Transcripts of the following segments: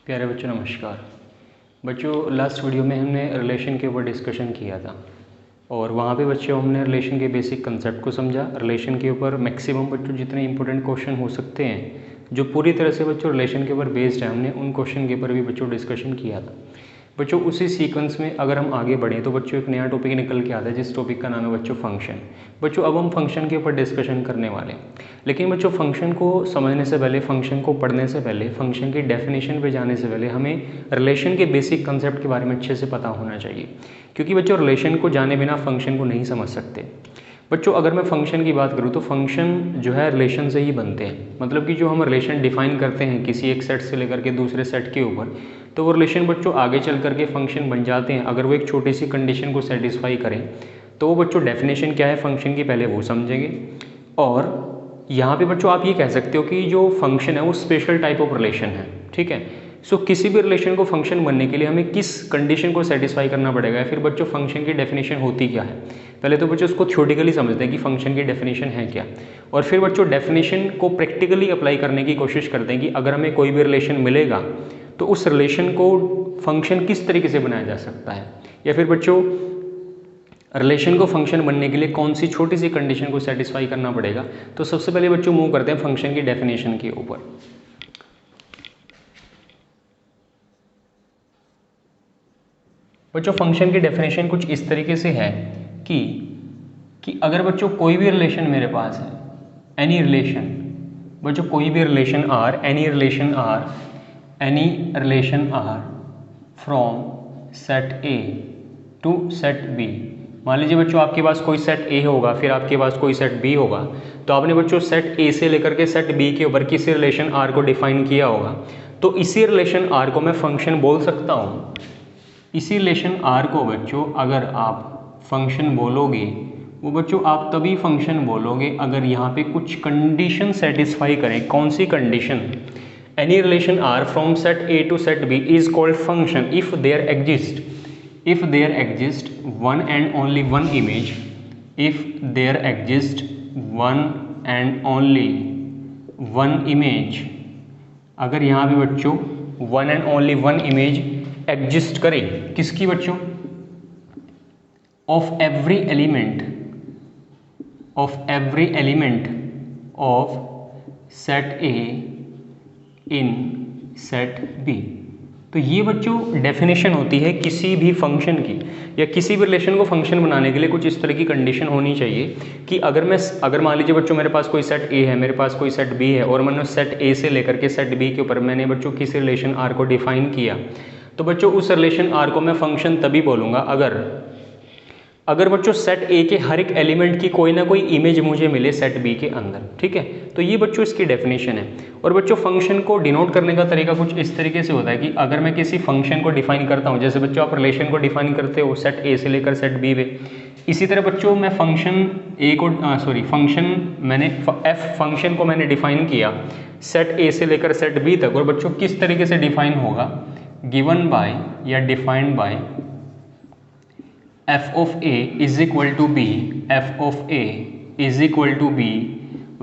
प्यारे बच्चों नमस्कार। बच्चों लास्ट वीडियो में हमने रिलेशन के ऊपर डिस्कशन किया था और वहाँ पे बच्चों हमने रिलेशन के बेसिक कंसेप्ट को समझा। रिलेशन के ऊपर मैक्सिमम बच्चों जितने इंपॉर्टेंट क्वेश्चन हो सकते हैं जो पूरी तरह से बच्चों रिलेशन के ऊपर बेस्ड है, हमने उन क्वेश्चन के ऊपर भी बच्चों डिस्कशन किया था। बच्चों उसी सीक्वेंस में अगर हम आगे बढ़ें तो बच्चों एक नया टॉपिक निकल के आता है जिस टॉपिक का नाम है बच्चों फंक्शन। बच्चों अब हम फंक्शन के ऊपर डिस्कशन करने वाले हैं, लेकिन बच्चों फंक्शन को समझने से पहले, फंक्शन को पढ़ने से पहले, फंक्शन की डेफिनेशन पे जाने से पहले हमें रिलेशन के बेसिक कंसेप्ट के बारे में अच्छे से पता होना चाहिए, क्योंकि बच्चों रिलेशन को जाने बिना फंक्शन को नहीं समझ सकते। बच्चों अगर मैं फंक्शन की बात करूँ तो फंक्शन जो है रिलेशन से ही बनते हैं। मतलब कि जो हम रिलेशन डिफाइन करते हैं किसी एक सेट से लेकर के दूसरे सेट के ऊपर, तो वो रिलेशन बच्चों आगे चल करके फंक्शन बन जाते हैं अगर वो एक छोटी सी कंडीशन को सेटिस्फाई करें। तो वो बच्चों डेफिनेशन क्या है फंक्शन की, पहले वो समझेंगे। और यहाँ पे बच्चों आप ये कह सकते हो कि जो फंक्शन है वो स्पेशल टाइप ऑफ रिलेशन है, ठीक है। सो किसी भी रिलेशन को फंक्शन बनने के लिए हमें किस कंडीशन को सेटिस्फाई करना पड़ेगा, फिर बच्चों फंक्शन की डेफिनेशन होती क्या है। पहले तो बच्चों उसको थ्योरेटिकली समझते हैं कि फंक्शन की डेफिनेशन है क्या, और फिर बच्चों डेफिनेशन को प्रैक्टिकली अप्लाई करने की कोशिश करते हैं कि अगर हमें कोई भी रिलेशन मिलेगा तो उस रिलेशन को फंक्शन किस तरीके से बनाया जा सकता है, या फिर बच्चों रिलेशन को फंक्शन बनने के लिए कौन सी छोटी सी कंडीशन को सेटिस्फाई करना पड़ेगा। तो सबसे पहले बच्चों मूव करते हैं फंक्शन की डेफिनेशन के ऊपर। बच्चों फंक्शन की डेफिनेशन कुछ इस तरीके से है कि अगर बच्चों कोई भी रिलेशन मेरे पास है, एनी रिलेशन, बच्चों कोई भी relation R, any relation R, any relation R from set A to set B. मान लीजिए बच्चों आपके पास कोई सेट ए होगा, फिर आपके पास कोई सेट बी होगा, तो आपने बच्चों सेट ए से लेकर के सेट बी के ऊपर किसी रिलेशन आर को डिफाइन किया होगा, तो इसी रिलेशन आर को मैं फंक्शन बोल सकता हूँ। इसी रिलेशन आर को बच्चों अगर आप फंक्शन बोलोगे, वो बच्चों आप तभी फंक्शन बोलोगे अगर यहाँ पे कुछ कंडीशन सेटिस्फाई करें। कौन सी condition? Any relation R from set A to set B is called function if there exist one and only one image, if there exist one and only one image. अगर यहाँ पे बच्चों one and only one image exist करे, किसकी बच्चों? Of every element of set A in set B. तो ये बच्चों डेफिनेशन होती है किसी भी फंक्शन की, या किसी भी रिलेशन को फंक्शन बनाने के लिए कुछ इस तरह की कंडीशन होनी चाहिए कि अगर मान लीजिए बच्चों मेरे पास कोई सेट ए है, मेरे पास कोई सेट बी है, और मैंने सेट ए से लेकर के सेट बी के ऊपर मैंने बच्चों किसी रिलेशन आर को डिफाइन किया, तो बच्चों उस रिलेशन आर को मैं फंक्शन तभी बोलूँगा अगर बच्चों सेट ए के हर एक एलिमेंट की कोई ना कोई इमेज मुझे मिले सेट बी के अंदर, ठीक है। तो ये बच्चों इसकी डेफिनेशन है। और बच्चों फंक्शन को डिनोट करने का तरीका कुछ इस तरीके से होता है कि अगर मैं किसी फंक्शन को डिफाइन करता हूँ, जैसे बच्चों आप रिलेशन को डिफाइन करते हो सेट ए से लेकर सेट बी में, इसी तरह बच्चों मैं फंक्शन को मैंने डिफाइन किया सेट ए से लेकर सेट बी तक, और बच्चों किस तरीके से डिफाइन होगा? गिवन बाय या defined by f of a is equal to b, f of a is equal to b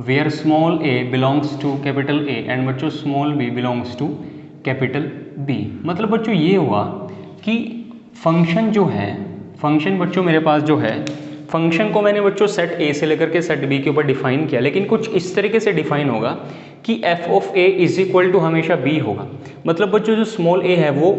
where small a belongs to capital A and बच्चों small b belongs to capital B। मतलब बच्चों ये हुआ कि function जो है, function बच्चों मेरे पास जो है, फंक्शन को मैंने बच्चों सेट A से लेकर के सेट B के ऊपर डिफाइन किया, लेकिन कुछ इस तरीके से डिफाइन होगा कि f of a is equal to हमेशा b होगा। मतलब बच्चों जो स्मॉल a है वो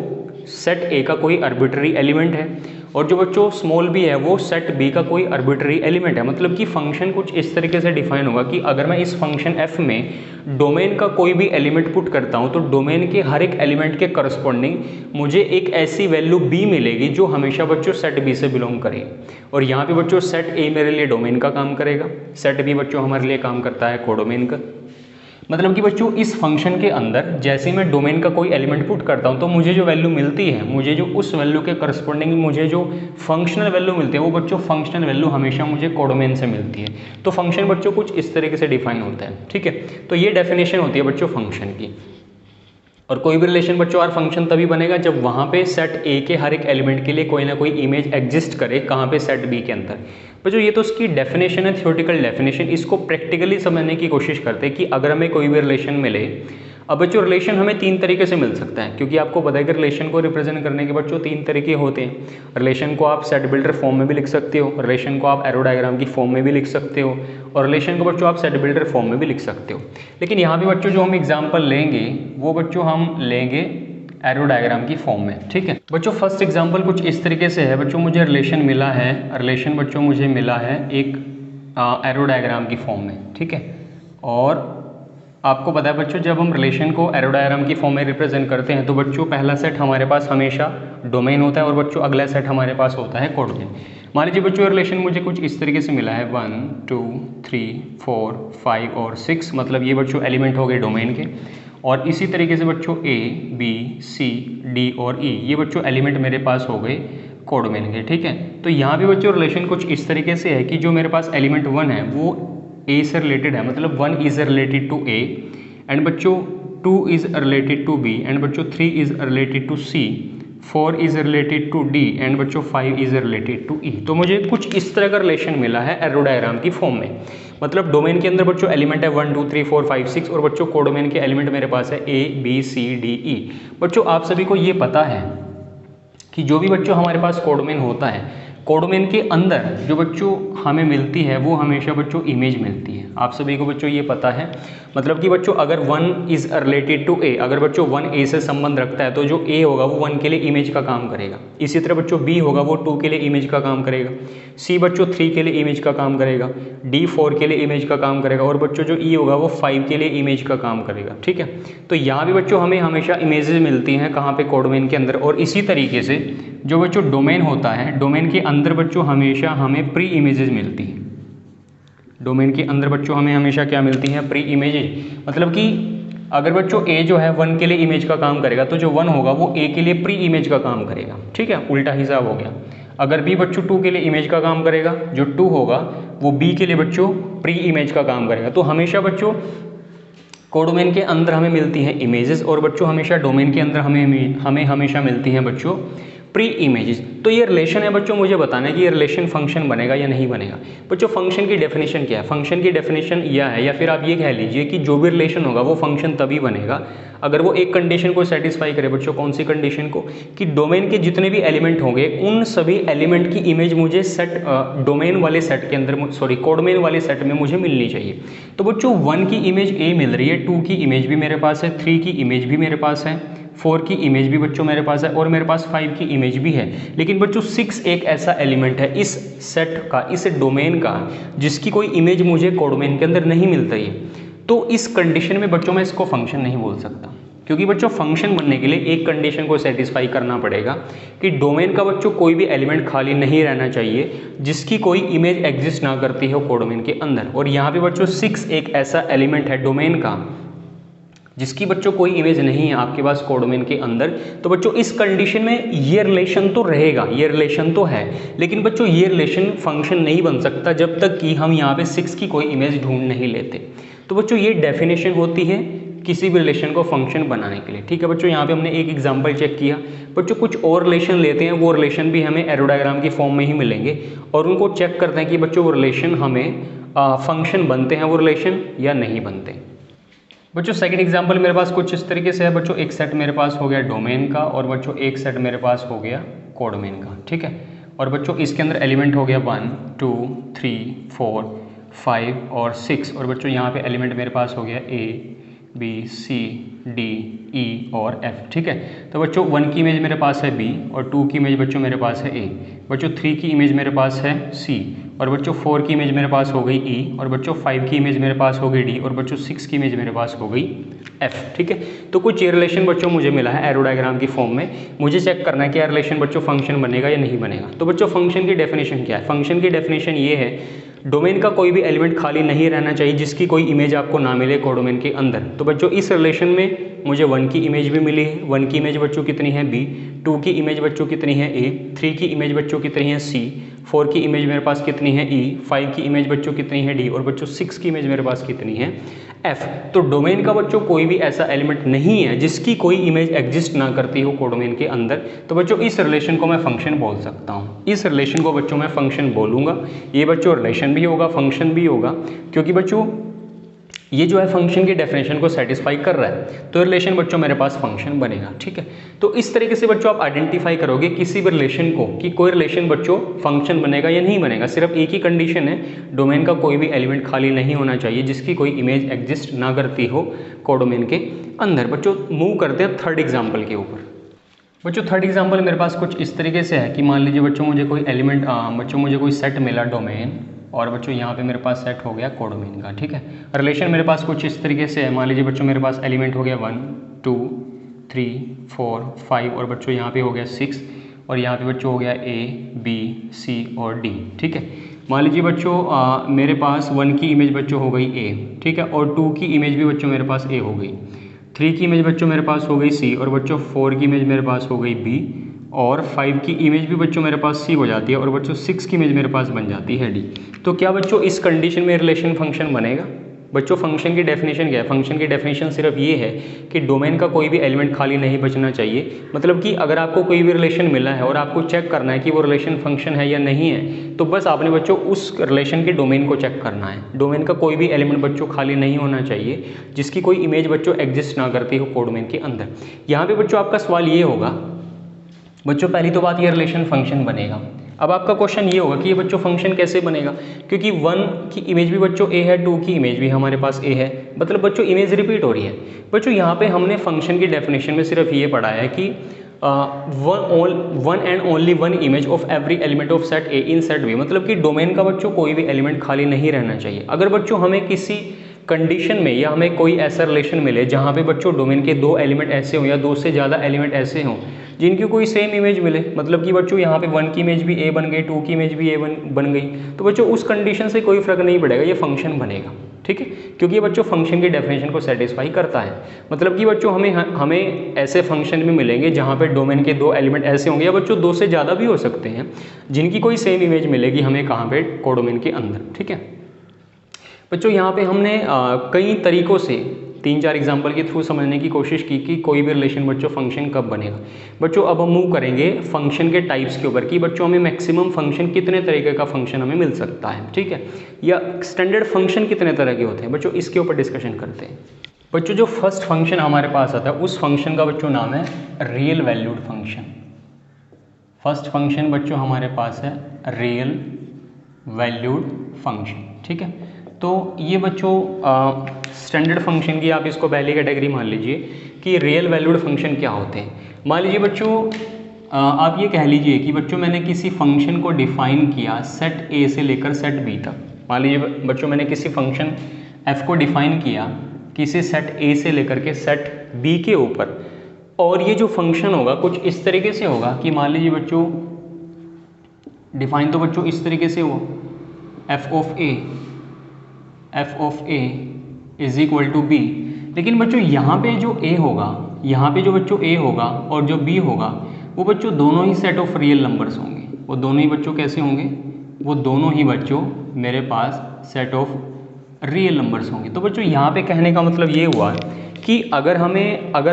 सेट A का कोई आर्बिट्ररी एलिमेंट है, और जो बच्चों स्मॉल b है वो सेट b का कोई आर्बिट्ररी एलिमेंट है। मतलब कि फंक्शन कुछ इस तरीके से डिफाइन होगा कि अगर मैं इस फंक्शन f में डोमेन का कोई भी एलिमेंट पुट करता हूं, तो डोमेन के हर एक एलिमेंट के करस्पॉन्डिंग मुझे एक ऐसी वैल्यू b मिलेगी जो हमेशा बच्चों सेट b से बिलोंग करे। और यहाँ पे बच्चों सेट a मेरे लिए डोमेन का काम करेगा, सेट b बच्चों हमारे लिए काम करता है कोडोमेन का। मतलब कि बच्चों इस फंक्शन के अंदर जैसे मैं डोमेन का कोई एलिमेंट पुट करता हूं, तो मुझे जो वैल्यू मिलती है, मुझे जो उस वैल्यू के करस्पॉन्डिंग मुझे जो फंक्शनल वैल्यू मिलती है, वो बच्चों फंक्शनल वैल्यू हमेशा मुझे कोडोमेन से मिलती है। तो फंक्शन बच्चों कुछ इस तरीके से डिफाइन होता है, ठीक है। तो ये डेफिनेशन होती है बच्चों फंक्शन की। और कोई भी रिलेशन बच्चों आर फंक्शन तभी बनेगा जब वहाँ पे सेट ए के हर एक एलिमेंट के लिए कोई ना कोई इमेज एग्जिस्ट करे, कहाँ पे? सेट बी के अंदर। बच्चों ये तो उसकी डेफिनेशन है, थ्योरेटिकल डेफिनेशन। इसको प्रैक्टिकली समझने की कोशिश करते हैं कि अगर हमें कोई भी रिलेशन मिले, अब बच्चों रिलेशन हमें 3 तरीके से मिल सकता है, क्योंकि आपको पता है कि रिलेशन को रिप्रेजेंट करने के बच्चों 3 तरीके होते हैं। रिलेशन को आप सेट बिल्डर फॉर्म में भी लिख सकते हो, रिलेशन को आप एरो डायग्राम की फॉर्म में भी लिख सकते हो, और रिलेशन को बच्चों आप सेट बिल्डर फॉर्म में भी लिख सकते हो। लेकिन यहाँ पे बच्चों जो हम एग्जाम्पल लेंगे वो बच्चों हम लेंगे एरो डायग्राम की फॉर्म में, ठीक है। बच्चों फर्स्ट एग्जाम्पल कुछ इस तरीके से है। बच्चों मुझे रिलेशन मिला है, रिलेशन बच्चों मुझे मिला है एक एरो डायग्राम की फॉर्म में, ठीक है। और आपको पता है बच्चों जब हम रिलेशन को एरो डायग्राम की फॉर्म में रिप्रेजेंट करते हैं तो बच्चों पहला सेट हमारे पास हमेशा डोमेन होता है और बच्चों अगला सेट हमारे पास होता है कोडोमेन। मान लीजिए बच्चों रिलेशन मुझे कुछ इस तरीके से मिला है 1 2 3 4 5 और 6, मतलब ये बच्चों एलिमेंट हो गए डोमेन के। और इसी तरीके से बच्चों A B C D और E ये बच्चों एलिमेंट मेरे पास हो गए कोडोमेन के, ठीक है। तो यहाँ भी बच्चों रिलेशन कुछ इस तरीके से है कि जो मेरे पास एलिमेंट 1 है वो A से रिलेटेड है, मतलब 1 is related to A and बच्चों 2 is related to B and बच्चों 3 is related to C, 4 is related to D and बच्चों 5 इज रिलेटेड टू E। तो मुझे कुछ इस तरह का रिलेशन मिला है एरो डायग्राम की फॉर्म में। मतलब डोमेन के अंदर बच्चों एलिमेंट है 1 2 3 4 5 6 और बच्चों कोडोमेन के एलिमेंट मेरे पास है A B C D E। बच्चों आप सभी को ये पता है कि जो भी बच्चों हमारे पास कोडोमेन होता है, कोडोमेन के अंदर जो बच्चों हमें मिलती है वो हमेशा बच्चों इमेज मिलती है। आप सभी को बच्चों ये पता है, मतलब कि बच्चों अगर 1 इज रिलेटेड टू A, अगर बच्चों 1 A से संबंध रखता है तो जो A होगा वो 1 के लिए इमेज का काम करेगा। इसी तरह बच्चों B होगा वो 2 के लिए इमेज का काम करेगा, C बच्चों 3 के लिए इमेज का काम करेगा, D 4 के लिए इमेज का काम करेगा और बच्चों जो E होगा वो 5 के लिए इमेज का काम करेगा, ठीक है। तो यहाँ भी बच्चों हमें हमेशा इमेजेस मिलती हैं कहाँ पे, कोडोमेन के अंदर। और इसी तरीके से जो बच्चों डोमेन होता है, डोमेन के अंदर बच्चों हमेशा हमें प्री इमेजेस मिलती हैं। डोमेन के अंदर बच्चों हमें हमेशा क्या मिलती हैं, प्री इमेजेस। मतलब कि अगर बच्चों A जो है 1 के लिए इमेज का काम करेगा तो जो 1 होगा वो A के लिए प्री इमेज का काम करेगा, ठीक है, उल्टा हिसाब हो गया। अगर B बच्चों 2 के लिए इमेज का काम करेगा, जो 2 होगा वो B के लिए बच्चों प्री इमेज का काम करेगा। तो हमेशा बच्चों कोडोमेन के अंदर हमें मिलती हैं इमेजेस और बच्चों हमेशा डोमेन के अंदर हमें हमेशा मिलती हैं बच्चों प्री इमेजेस। तो ये रिलेशन है बच्चों, मुझे बताना है कि ये रिलेशन फंक्शन बनेगा या नहीं बनेगा। बच्चों फंक्शन की डेफिनेशन क्या है? फंक्शन की डेफिनेशन यह है, या फिर आप ये कह लीजिए कि जो भी रिलेशन होगा वो फंक्शन तभी बनेगा अगर वो एक कंडीशन को सेटिस्फाई करे। बच्चों कौन सी कंडीशन को? कि डोमेन के जितने भी एलिमेंट होंगे उन सभी एलिमेंट की इमेज मुझे डोमेन वाले सेट के अंदर, कोडोमेन वाले सेट में मुझे मिलनी चाहिए। तो बच्चों 1 की इमेज A मिल रही है, 2 की इमेज भी मेरे पास है, 3 की इमेज भी मेरे पास है, 4 की इमेज भी बच्चों मेरे पास है और मेरे पास 5 की इमेज भी है। लेकिन बच्चों 6 एक ऐसा एलिमेंट है इस सेट का, इस डोमेन का, जिसकी कोई इमेज मुझे कोडोमेन के अंदर नहीं मिल रही है। तो इस कंडीशन में बच्चों मैं इसको फंक्शन नहीं बोल सकता, क्योंकि बच्चों फंक्शन बनने के लिए एक कंडीशन को सेटिस्फाई करना पड़ेगा कि डोमेन का बच्चों कोई भी एलिमेंट खाली नहीं रहना चाहिए जिसकी कोई इमेज एग्जिस्ट ना करती हो कोडोमेन के अंदर। और यहाँ पे बच्चों 6 एक ऐसा एलिमेंट है डोमेन का जिसकी बच्चों कोई इमेज नहीं है आपके पास कोडोमेन के अंदर। तो बच्चों इस कंडीशन में ये रिलेशन तो रहेगा, ये रिलेशन तो है, लेकिन बच्चों ये रिलेशन फंक्शन नहीं बन सकता जब तक कि हम यहाँ पे 6 की कोई इमेज ढूंढ नहीं लेते। तो बच्चों ये डेफिनेशन होती है किसी भी रिलेशन को फंक्शन बनाने के लिए, ठीक है। बच्चों यहाँ पे हमने एक एग्जांपल चेक किया। बच्चों कुछ और रिलेशन लेते हैं, वो रिलेशन भी हमें एरो डायग्राम की फॉर्म में ही मिलेंगे और उनको चेक करते हैं कि बच्चों वो रिलेशन हमें फंक्शन बनते हैं वो रिलेशन या नहीं बनते। बच्चों सेकंड एग्जांपल मेरे पास कुछ इस तरीके से है। बच्चों एक सेट मेरे पास हो गया डोमेन का और बच्चों एक सेट मेरे पास हो गया कोडोमेन का, ठीक है। और बच्चों इसके अंदर एलिमेंट हो गया 1 2 3 4 5 और 6 और बच्चों यहाँ पे एलिमेंट मेरे पास हो गया A B C D E और F, ठीक है। तो बच्चों 1 की इमेज मेरे पास है B और 2 की इमेज बच्चों मेरे पास है A। बच्चों 3 की इमेज मेरे पास है C और बच्चों 4 की इमेज मेरे पास हो गई E और बच्चों 5 की इमेज मेरे पास हो गई D और बच्चों 6 की इमेज मेरे पास हो गई F, ठीक है। तो कुछ ये रिलेशन बच्चों मुझे मिला है एरो डायग्राम की फॉर्म में। मुझे चेक करना है कि यह रिलेशन बच्चों फंक्शन बनेगा या नहीं बनेगा। तो बच्चों फंक्शन की डेफिनेशन क्या है? फंक्शन की डेफिनेशन ये है, डोमेन का कोई भी एलिमेंट खाली नहीं रहना चाहिए जिसकी कोई इमेज आपको ना मिले कोडोमेन के अंदर। तो बच्चों इस रिलेशन में मुझे 1 की इमेज भी मिली है। 1 की इमेज बच्चों कितनी है B, 2 की इमेज बच्चों कितनी है A, 3 की इमेज बच्चों कितनी है C, 4 की इमेज मेरे पास कितनी है E, 5 की इमेज बच्चों कितनी है D और बच्चों 6 की इमेज मेरे पास कितनी है F। तो डोमेन का बच्चों कोई भी ऐसा एलिमेंट नहीं है जिसकी कोई इमेज एग्जिस्ट ना करती हो कोडोमेन के अंदर। तो बच्चों इस रिलेशन को मैं फंक्शन बोल सकता हूँ। इस रिलेशन को बच्चों मैं फंक्शन बोलूँगा। ये बच्चों रिलेशन भी होगा, फंक्शन भी होगा, क्योंकि बच्चों ये जो है फंक्शन की डेफिनेशन को सेटिस्फाई कर रहा है, तो रिलेशन बच्चों मेरे पास फंक्शन बनेगा। ठीक है, तो इस तरीके से बच्चों आप आइडेंटिफाई करोगे किसी भी रिलेशन को कि कोई रिलेशन बच्चों फंक्शन बनेगा या नहीं बनेगा। सिर्फ एक ही कंडीशन है, डोमेन का कोई भी एलिमेंट खाली नहीं होना चाहिए जिसकी कोई इमेज एग्जिस्ट ना करती हो कोडोमेन के अंदर। बच्चों मूव करते हैं थर्ड एग्जाम्पल के ऊपर। बच्चों थर्ड एग्जाम्पल मेरे पास कुछ इस तरीके से है कि मान लीजिए बच्चों मुझे कोई एलिमेंट बच्चों मुझे कोई सेट मिला डोमेन, और बच्चों यहाँ पे मेरे पास सेट हो गया कोडोमेन का। ठीक है, रिलेशन मेरे पास कुछ इस तरीके से है। मान लीजिए बच्चों मेरे पास एलिमेंट हो गया 1 2 3 4 5 और बच्चों यहाँ पे हो गया 6 और यहाँ पे बच्चों हो गया A B C और D। ठीक है, मान लीजिए बच्चों मेरे पास 1 की इमेज बच्चों हो गई A, ठीक है, और 2 की इमेज भी बच्चों मेरे पास A हो गई, 3 की इमेज बच्चों मेरे पास हो गई C और बच्चों 4 की इमेज मेरे पास हो गई B और 5 की इमेज भी बच्चों मेरे पास C हो जाती है और बच्चों 6 की इमेज मेरे पास बन जाती है D। तो क्या बच्चों इस कंडीशन में रिलेशन फंक्शन बनेगा? बच्चों फंक्शन की डेफिनेशन क्या है? फंक्शन की डेफिनेशन सिर्फ ये है कि डोमेन का कोई भी एलिमेंट खाली नहीं बचना चाहिए। मतलब कि अगर आपको कोई भी रिलेशन मिला है और आपको चेक करना है कि वो रिलेशन फंक्शन है या नहीं है, तो बस आपने बच्चों उस रिलेशन के डोमेन को चेक करना है। डोमेन का कोई भी एलिमेंट बच्चों खाली नहीं होना चाहिए जिसकी कोई इमेज बच्चों एग्जिस्ट ना करती हो कोडोमेन के अंदर। यहाँ पे बच्चों आपका सवाल ये होगा, बच्चों पहली तो बात ये रिलेशन फंक्शन बनेगा। अब आपका क्वेश्चन ये होगा कि ये बच्चों फंक्शन कैसे बनेगा, क्योंकि 1 की इमेज भी बच्चों A है, 2 की इमेज भी हमारे पास A है, मतलब बच्चों इमेज रिपीट हो रही है। बच्चों यहाँ पे हमने फंक्शन की डेफिनेशन में सिर्फ ये पढ़ा है कि one and only one image of every element of set A in set B, मतलब कि डोमेन का बच्चों कोई भी एलिमेंट खाली नहीं रहना चाहिए। अगर बच्चों हमें किसी कंडीशन में या हमें कोई ऐसा रिलेशन मिले जहाँ पे बच्चों डोमेन के 2 एलिमेंट ऐसे हों या 2 से ज़्यादा एलिमेंट ऐसे हों जिनकी कोई सेम इमेज मिले, मतलब कि बच्चों यहाँ पे 1 की इमेज भी A बन गई, 2 की इमेज भी A बन गई, तो बच्चों उस कंडीशन से कोई फर्क नहीं पड़ेगा, ये फंक्शन बनेगा। ठीक है, क्योंकि ये बच्चों फंक्शन की डेफिनेशन को सेटिस्फाई करता है। मतलब कि बच्चों हमें ऐसे फंक्शन भी मिलेंगे जहाँ पे डोमेन के 2 एलिमेंट ऐसे होंगे या बच्चों 2 से ज़्यादा भी हो सकते हैं जिनकी कोई सेम इमेज मिलेगी हमें कहाँ पे, कोडोमेन के अंदर। ठीक है बच्चों, यहाँ पे हमने कई तरीकों से 3-4 एग्जाम्पल के थ्रू समझने की कोशिश की कि कोई भी रिलेशन बच्चों फंक्शन कब बनेगा। बच्चों अब हम मूव करेंगे फंक्शन के टाइप्स के ऊपर कि बच्चों हमें मैक्सिमम फंक्शन कितने तरीके का फंक्शन हमें मिल सकता है, ठीक है, या स्टैंडर्ड फंक्शन कितने तरह के होते हैं। बच्चों इसके ऊपर डिस्कशन करते हैं। बच्चों जो फर्स्ट फंक्शन हमारे पास आता है उस फंक्शन का बच्चों नाम है real valued function. First function बच्चों हमारे पास है रियल वैल्यूड फंक्शन। ठीक है, तो ये बच्चों स्टैंडर्ड फंक्शन की आप इसको पहली कैटेगरी मान लीजिए कि रियल वैल्यूड फंक्शन क्या होते हैं। मान लीजिए बच्चों आप ये कह लीजिए कि बच्चों मैंने किसी फंक्शन को डिफाइन किया सेट A से लेकर सेट B तक। मान लीजिए बच्चों मैंने किसी फंक्शन f को डिफाइन किया किसी सेट A से लेकर के सेट B के ऊपर, और ये जो फंक्शन होगा कुछ इस तरीके से होगा कि मान लीजिए बच्चों डिफाइन तो बच्चों इस तरीके से हुआ f of A is equal to B, लेकिन बच्चों यहाँ पे जो A होगा, यहाँ पे जो बच्चों A होगा और जो B होगा वो बच्चों दोनों ही सेट ऑफ रियल नंबर्स होंगे। वो दोनों ही बच्चों कैसे होंगे, वो दोनों ही बच्चों मेरे पास सेट ऑफ रियल नंबर्स होंगे। तो बच्चों यहाँ पे कहने का मतलब ये हुआ कि अगर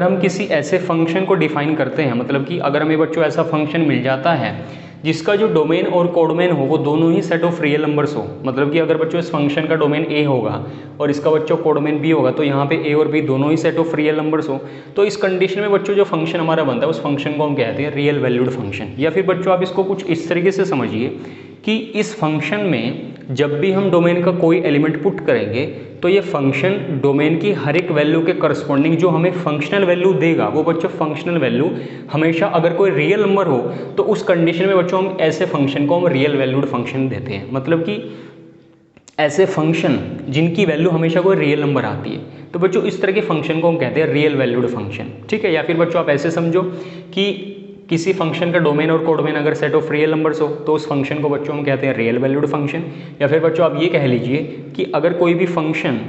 हम किसी ऐसे फंक्शन को डिफाइन करते हैं, मतलब कि अगर हमें बच्चों ऐसा फंक्शन मिल जाता है जिसका जो डोमेन और कोडोमेन हो वो दोनों ही सेट ऑफ रियल नंबर्स हो, मतलब कि अगर बच्चों इस फंक्शन का डोमेन A होगा और इसका बच्चों कोडोमेन B होगा, तो यहाँ पे A और B दोनों ही सेट ऑफ रियल नंबर्स हो, तो इस कंडीशन में बच्चों जो फंक्शन हमारा बनता है उस फंक्शन को हम कहते हैं रियल वैल्यूड फंक्शन। या फिर बच्चों आप इसको कुछ इस तरीके से समझिए कि इस फंक्शन में जब भी हम डोमेन का कोई एलिमेंट पुट करेंगे तो ये फंक्शन डोमेन की हर एक वैल्यू के करस्पॉन्डिंग जो हमें फंक्शनल वैल्यू देगा वो बच्चों फंक्शनल वैल्यू हमेशा अगर कोई रियल नंबर हो तो उस कंडीशन में बच्चों हम ऐसे फंक्शन को हम रियल वैल्यूड फंक्शन देते हैं। मतलब कि ऐसे फंक्शन जिनकी वैल्यू हमेशा कोई रियल नंबर आती है, तो बच्चों इस तरह के फंक्शन को हम कहते हैं रियल वैल्यूड फंक्शन। ठीक है, या फिर बच्चों आप ऐसे समझो कि किसी फंक्शन का डोमेन और कोडोमेन अगर सेट ऑफ रियल नंबर्स हो तो उस फंक्शन को बच्चों हम कहते हैं रियल वैल्यूड फंक्शन। या फिर बच्चों आप ये कह लीजिए कि अगर कोई भी फंक्शन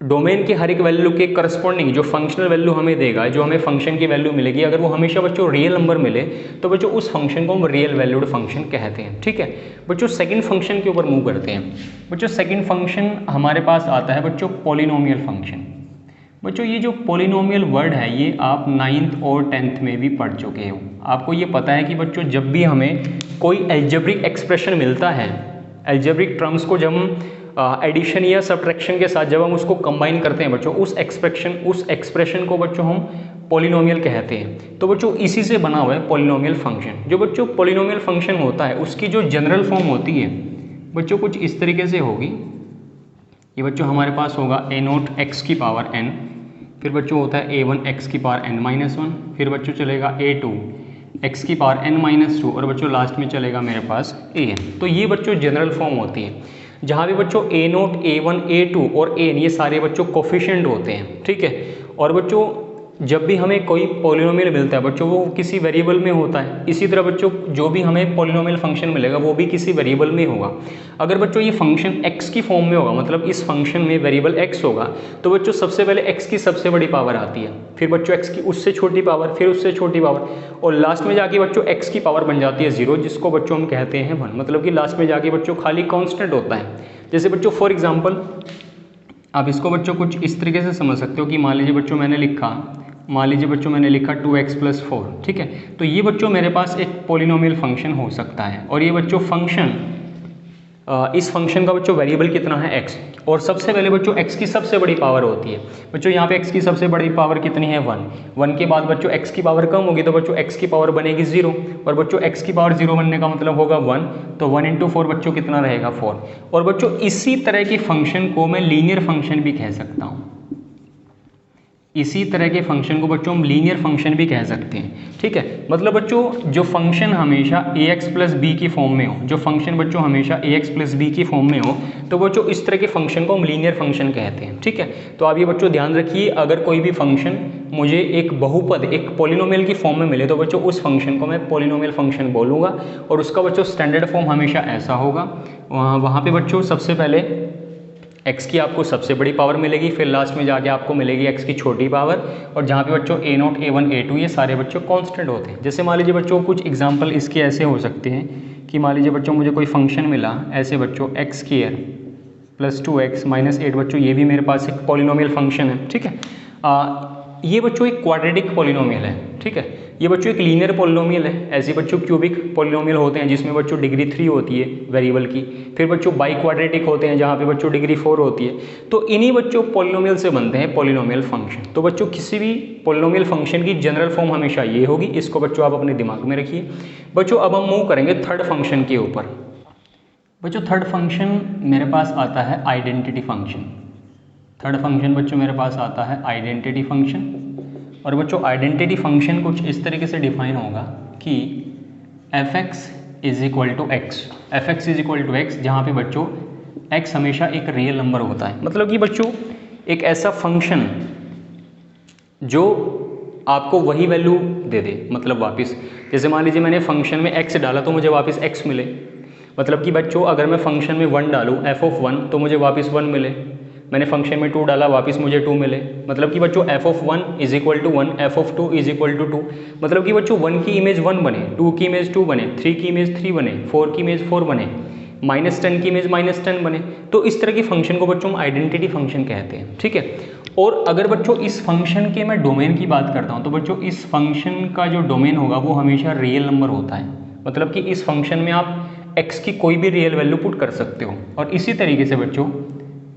डोमेन के हर एक वैल्यू के करस्पॉन्डिंग जो फंक्शनल वैल्यू हमें देगा, जो हमें फंक्शन की वैल्यू मिलेगी, अगर वो हमेशा बच्चों रियल नंबर मिले तो बच्चों उस फंक्शन को हम रियल वैल्यूड फंक्शन कहते हैं। ठीक है बच्चों, सेकंड फंक्शन के ऊपर मूव करते हैं। बच्चों सेकंड फंक्शन हमारे पास आता है बच्चों पॉलिनोमियल फंक्शन। बच्चों ये जो पॉलिनोमियल वर्ड है ये आप 9th और 10th में भी पढ़ चुके हो। आपको ये पता है कि बच्चों जब भी हमें कोई एल्जेब्रिक एक्सप्रेशन मिलता है, एल्जेब्रिक टर्म्स को जब हम एडिशन या सब्ट्रैक्शन के साथ जब हम उसको कंबाइन करते हैं बच्चों, उस एक्सप्रेशन को बच्चों हम पॉलिनोमियल कहते हैं। तो बच्चों इसी से बना हुआ है पॉलिनोमियल फंक्शन। जो बच्चों पॉलिनोमियल फंक्शन होता है उसकी जो जनरल फॉर्म होती है बच्चों कुछ इस तरीके से होगी। ये बच्चों हमारे पास होगा a0 x की पावर n, फिर बच्चों होता है a1 x की पावर n-1, फिर बच्चों चलेगा a2 x की पावर n-2 और बच्चों लास्ट में चलेगा मेरे पास an। तो ये बच्चों जनरल फॉर्म होती है, जहाँ भी बच्चों a0, a1, a2 और an ये सारे बच्चों कोफिशिएंट होते हैं, ठीक है। और बच्चों जब भी हमें कोई पॉलिनोमियल मिलता है बच्चों वो किसी वेरिएबल में होता है। इसी तरह बच्चों जो भी हमें पॉलिनोमियल फंक्शन मिलेगा वो भी किसी वेरिएबल में होगा। अगर बच्चों ये फंक्शन x की फॉर्म में होगा, मतलब इस फंक्शन में वेरिएबल x होगा, तो बच्चों सबसे पहले x की सबसे बड़ी पावर आती है, फिर बच्चों x की उससे छोटी पावर, फिर उससे छोटी पावर, और लास्ट में जाके बच्चों x की पावर बन जाती है 0, जिसको बच्चों हम कहते हैं 1। मतलब कि लास्ट में जाके बच्चों खाली कॉन्स्टेंट होता है। जैसे बच्चों फॉर एग्जाम्पल आप इसको बच्चों कुछ इस तरीके से समझ सकते हो कि मान लीजिए बच्चों मैंने लिखा 2x + 4, ठीक है। तो ये बच्चों मेरे पास एक पॉलिनोमियल फंक्शन हो सकता है, और ये बच्चों फंक्शन इस फंक्शन का बच्चों वेरिएबल कितना है x, और सबसे पहले बच्चों x की सबसे बड़ी पावर होती है। बच्चों यहाँ पे x की सबसे बड़ी पावर कितनी है 1 के बाद बच्चों x की पावर कम होगी तो बच्चों x की पावर बनेगी 0, और बच्चों x की पावर 0 बनने का मतलब होगा 1, तो 1 × 4 बच्चों कितना रहेगा 4। और बच्चों इसी तरह के फंक्शन को मैं लीनियर फंक्शन भी कह सकता हूँ। इसी तरह के फंक्शन को बच्चों हम लीनियर फंक्शन भी कह सकते हैं, ठीक है। मतलब बच्चों जो फंक्शन हमेशा ax + b की फॉर्म में हो, जो फंक्शन बच्चों हमेशा ax + b की फॉर्म में हो, तो बच्चों इस तरह के फंक्शन को हम लीनियर फंक्शन कहते हैं, ठीक है। तो आप ये बच्चों ध्यान रखिए, अगर कोई भी फंक्शन मुझे एक बहुपद, एक पॉलिनोमियल की फॉर्म में मिले तो बच्चों उस फंक्शन को मैं पॉलिनोमियल फंक्शन बोलूँगा, और उसका बच्चों स्टैंडर्ड फॉर्म हमेशा ऐसा होगा। वहाँ पे बच्चों सबसे पहले x की आपको सबसे बड़ी पावर मिलेगी, फिर लास्ट में जाके आपको मिलेगी x की छोटी पावर, और जहाँ पे बच्चों a0, a1, a2 ये सारे बच्चों कांस्टेंट होते हैं। जैसे मान लीजिए बच्चों कुछ एग्जांपल इसके ऐसे हो सकते हैं कि मान लीजिए बच्चों मुझे कोई फंक्शन मिला ऐसे बच्चों x² + 2x - 8 बच्चों, ये भी मेरे पास एक पॉलिनोमियल फंक्शन है, ठीक है। ये बच्चों एक क्वाड्रेटिक पॉलिनोमियल है, ठीक है। ये बच्चों एक लीनियर पॉलिनोमियल है। ऐसे बच्चों क्यूबिक पॉलिनोमियल होते हैं जिसमें बच्चों डिग्री 3 होती है वेरिएबल की, फिर बच्चों बाई क्वाड्रेटिक होते हैं जहाँ पे बच्चों डिग्री 4 होती है। तो इन्हीं बच्चों पॉलिनोमियल से बनते हैं पॉलिनोमियल फंक्शन। तो बच्चों किसी भी पॉलिनोमियल फंक्शन की जनरल फॉर्म हमेशा ये होगी, इसको बच्चों आप अपने दिमाग में रखिए। बच्चों अब हम मूव करेंगे थर्ड फंक्शन के ऊपर। बच्चों थर्ड फंक्शन मेरे पास आता है आइडेंटिटी फंक्शन। थर्ड फंक्शन बच्चों मेरे पास आता है आइडेंटिटी फंक्शन, और बच्चों आइडेंटिटी फंक्शन कुछ इस तरीके से डिफाइन होगा कि f(x) = x, f(x) = x, जहाँ पे बच्चों x हमेशा एक रियल नंबर होता है। मतलब कि बच्चों एक ऐसा फंक्शन जो आपको वही वैल्यू दे दे, मतलब वापस जैसे मान लीजिए मैंने फंक्शन में x डाला तो मुझे वापस x मिले। मतलब कि बच्चों अगर मैं फंक्शन में 1 डालूँ f(1) तो मुझे वापस 1 मिले, मैंने फंक्शन में 2 डाला वापस मुझे 2 मिले। मतलब कि बच्चों f(1) = 1, f(2) = 2। मतलब कि बच्चों 1 की इमेज 1 बने, 2 की इमेज 2 बने, 3 की इमेज 3 बने, 4 की इमेज 4 बने, -10 की इमेज -10 बने। तो इस तरह के फंक्शन को बच्चों हम आइडेंटिटी फंक्शन कहते हैं, ठीक है। और अगर बच्चों इस फंक्शन के मैं डोमेन की बात करता हूँ तो बच्चों इस फंक्शन का जो डोमेन होगा वो हमेशा रियल नंबर होता है। मतलब कि इस फंक्शन में आप x की कोई भी रियल वैल्यू पुट कर सकते हो। और इसी तरीके से बच्चों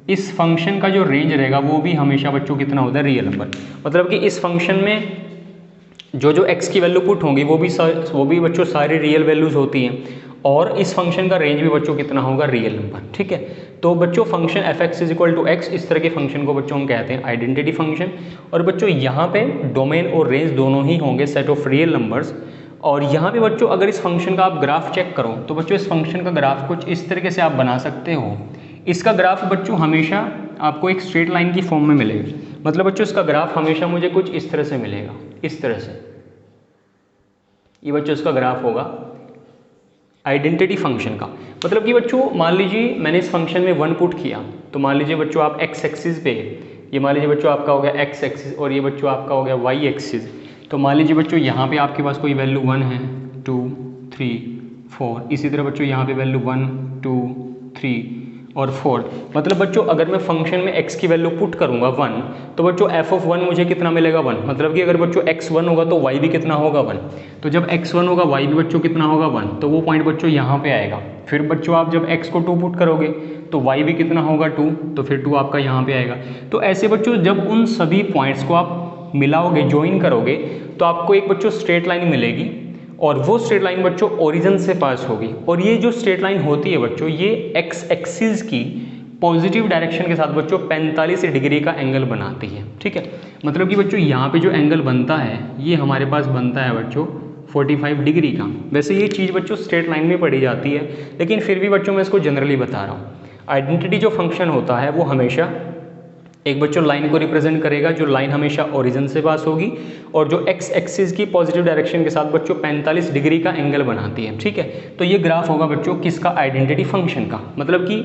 इस फंक्शन का जो रेंज रहेगा वो भी हमेशा बच्चों कितना होता है, रियल नंबर। मतलब कि इस फंक्शन में जो x की वैल्यू पुट होंगी वो भी बच्चों सारी रियल वैल्यूज़ होती हैं, और इस फंक्शन का रेंज भी बच्चों कितना होगा, रियल नंबर, ठीक है। तो बच्चों फंक्शन f(x) = x, इस तरह के फंक्शन को बच्चों हम कहते हैं आइडेंटिटी फंक्शन। और बच्चों यहाँ पे डोमेन और रेंज दोनों ही होंगे सेट ऑफ रियल नंबर्स। और यहाँ पे बच्चों अगर इस फंक्शन का आप ग्राफ चेक करो तो बच्चों इस फंक्शन का ग्राफ कुछ इस तरीके से आप बना सकते हो। इसका ग्राफ बच्चों हमेशा आपको एक स्ट्रेट लाइन की फॉर्म में मिलेगा। मतलब बच्चों इसका ग्राफ हमेशा मुझे कुछ इस तरह से मिलेगा, इस तरह से। ये बच्चों इसका ग्राफ होगा आइडेंटिटी फंक्शन का। मतलब कि बच्चों मान लीजिए मैंने इस फंक्शन में 1 पुट किया, तो मान लीजिए बच्चों आप x एक्सिस पे, ये मान लीजिए बच्चों आपका हो गया x एक्सिस, और ये बच्चों आपका हो गया y एक्सिस। तो मान लीजिए बच्चों यहाँ पे आपके पास कोई वैल्यू 1 है, 2, 3, 4, इसी तरह बच्चों यहाँ पे वैल्यू 1, 2, 3 और 4। मतलब बच्चों अगर मैं फंक्शन में x की वैल्यू पुट करूँगा 1, तो बच्चों f(1) मुझे कितना मिलेगा 1। मतलब कि अगर बच्चों x 1 होगा तो y भी कितना होगा 1। तो जब x 1 होगा y भी बच्चों कितना होगा 1, तो वो पॉइंट बच्चों यहाँ पे आएगा। फिर बच्चों आप जब x को 2 पुट करोगे तो y भी कितना होगा 2, तो फिर 2 आपका यहाँ पे आएगा। तो ऐसे बच्चों जब उन सभी पॉइंट्स को आप मिलाओगे, ज्वाइन करोगे, तो आपको एक बच्चों स्ट्रेट लाइन मिलेगी और वो स्ट्रेट लाइन बच्चों ओरिजिन से पास होगी। और ये जो स्ट्रेट लाइन होती है बच्चों, ये एक्स एक्सिस की पॉजिटिव डायरेक्शन के साथ बच्चों 45 डिग्री का एंगल बनाती है। ठीक है, मतलब कि बच्चों यहाँ पे जो एंगल बनता है ये हमारे पास बनता है बच्चों 45 डिग्री का। वैसे ये चीज़ बच्चों स्ट्रेट लाइन में पढ़ी जाती है, लेकिन फिर भी बच्चों मैं इसको जनरली बता रहा हूँ। आइडेंटिटी जो फंक्शन होता है वो हमेशा एक बच्चों लाइन को रिप्रेजेंट करेगा, जो लाइन हमेशा ओरिजिन से पास होगी और जो एक्स एक्सिस की पॉजिटिव डायरेक्शन के साथ बच्चों 45 डिग्री का एंगल बनाती है। ठीक है, तो ये ग्राफ होगा बच्चों किसका, आइडेंटिटी फंक्शन का। मतलब कि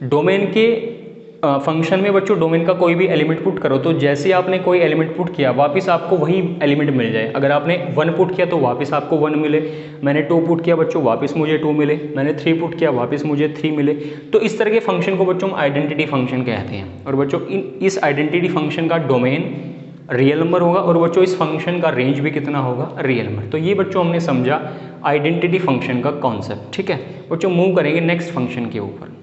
डोमेन के फंक्शन में बच्चों डोमेन का कोई भी एलिमेंट पुट करो, तो जैसे आपने कोई एलिमेंट पुट किया वापस आपको वही एलिमेंट मिल जाए। अगर आपने 1 पुट किया तो वापस आपको 1 मिले, मैंने 2 पुट किया बच्चों वापस मुझे 2 मिले, मैंने 3 पुट किया वापस मुझे 3 मिले। तो इस तरह के फंक्शन को बच्चों हम आइडेंटिटी फंक्शन कहते हैं। और बच्चों इस आइडेंटिटी फंक्शन का डोमेन रियल नंबर होगा और बच्चों इस फंक्शन का रेंज भी कितना होगा, रियल नंबर। तो ये बच्चों हमने समझा आइडेंटिटी फंक्शन का कॉन्सेप्ट। ठीक है बच्चों, मूव करेंगे नेक्स्ट फंक्शन के ऊपर।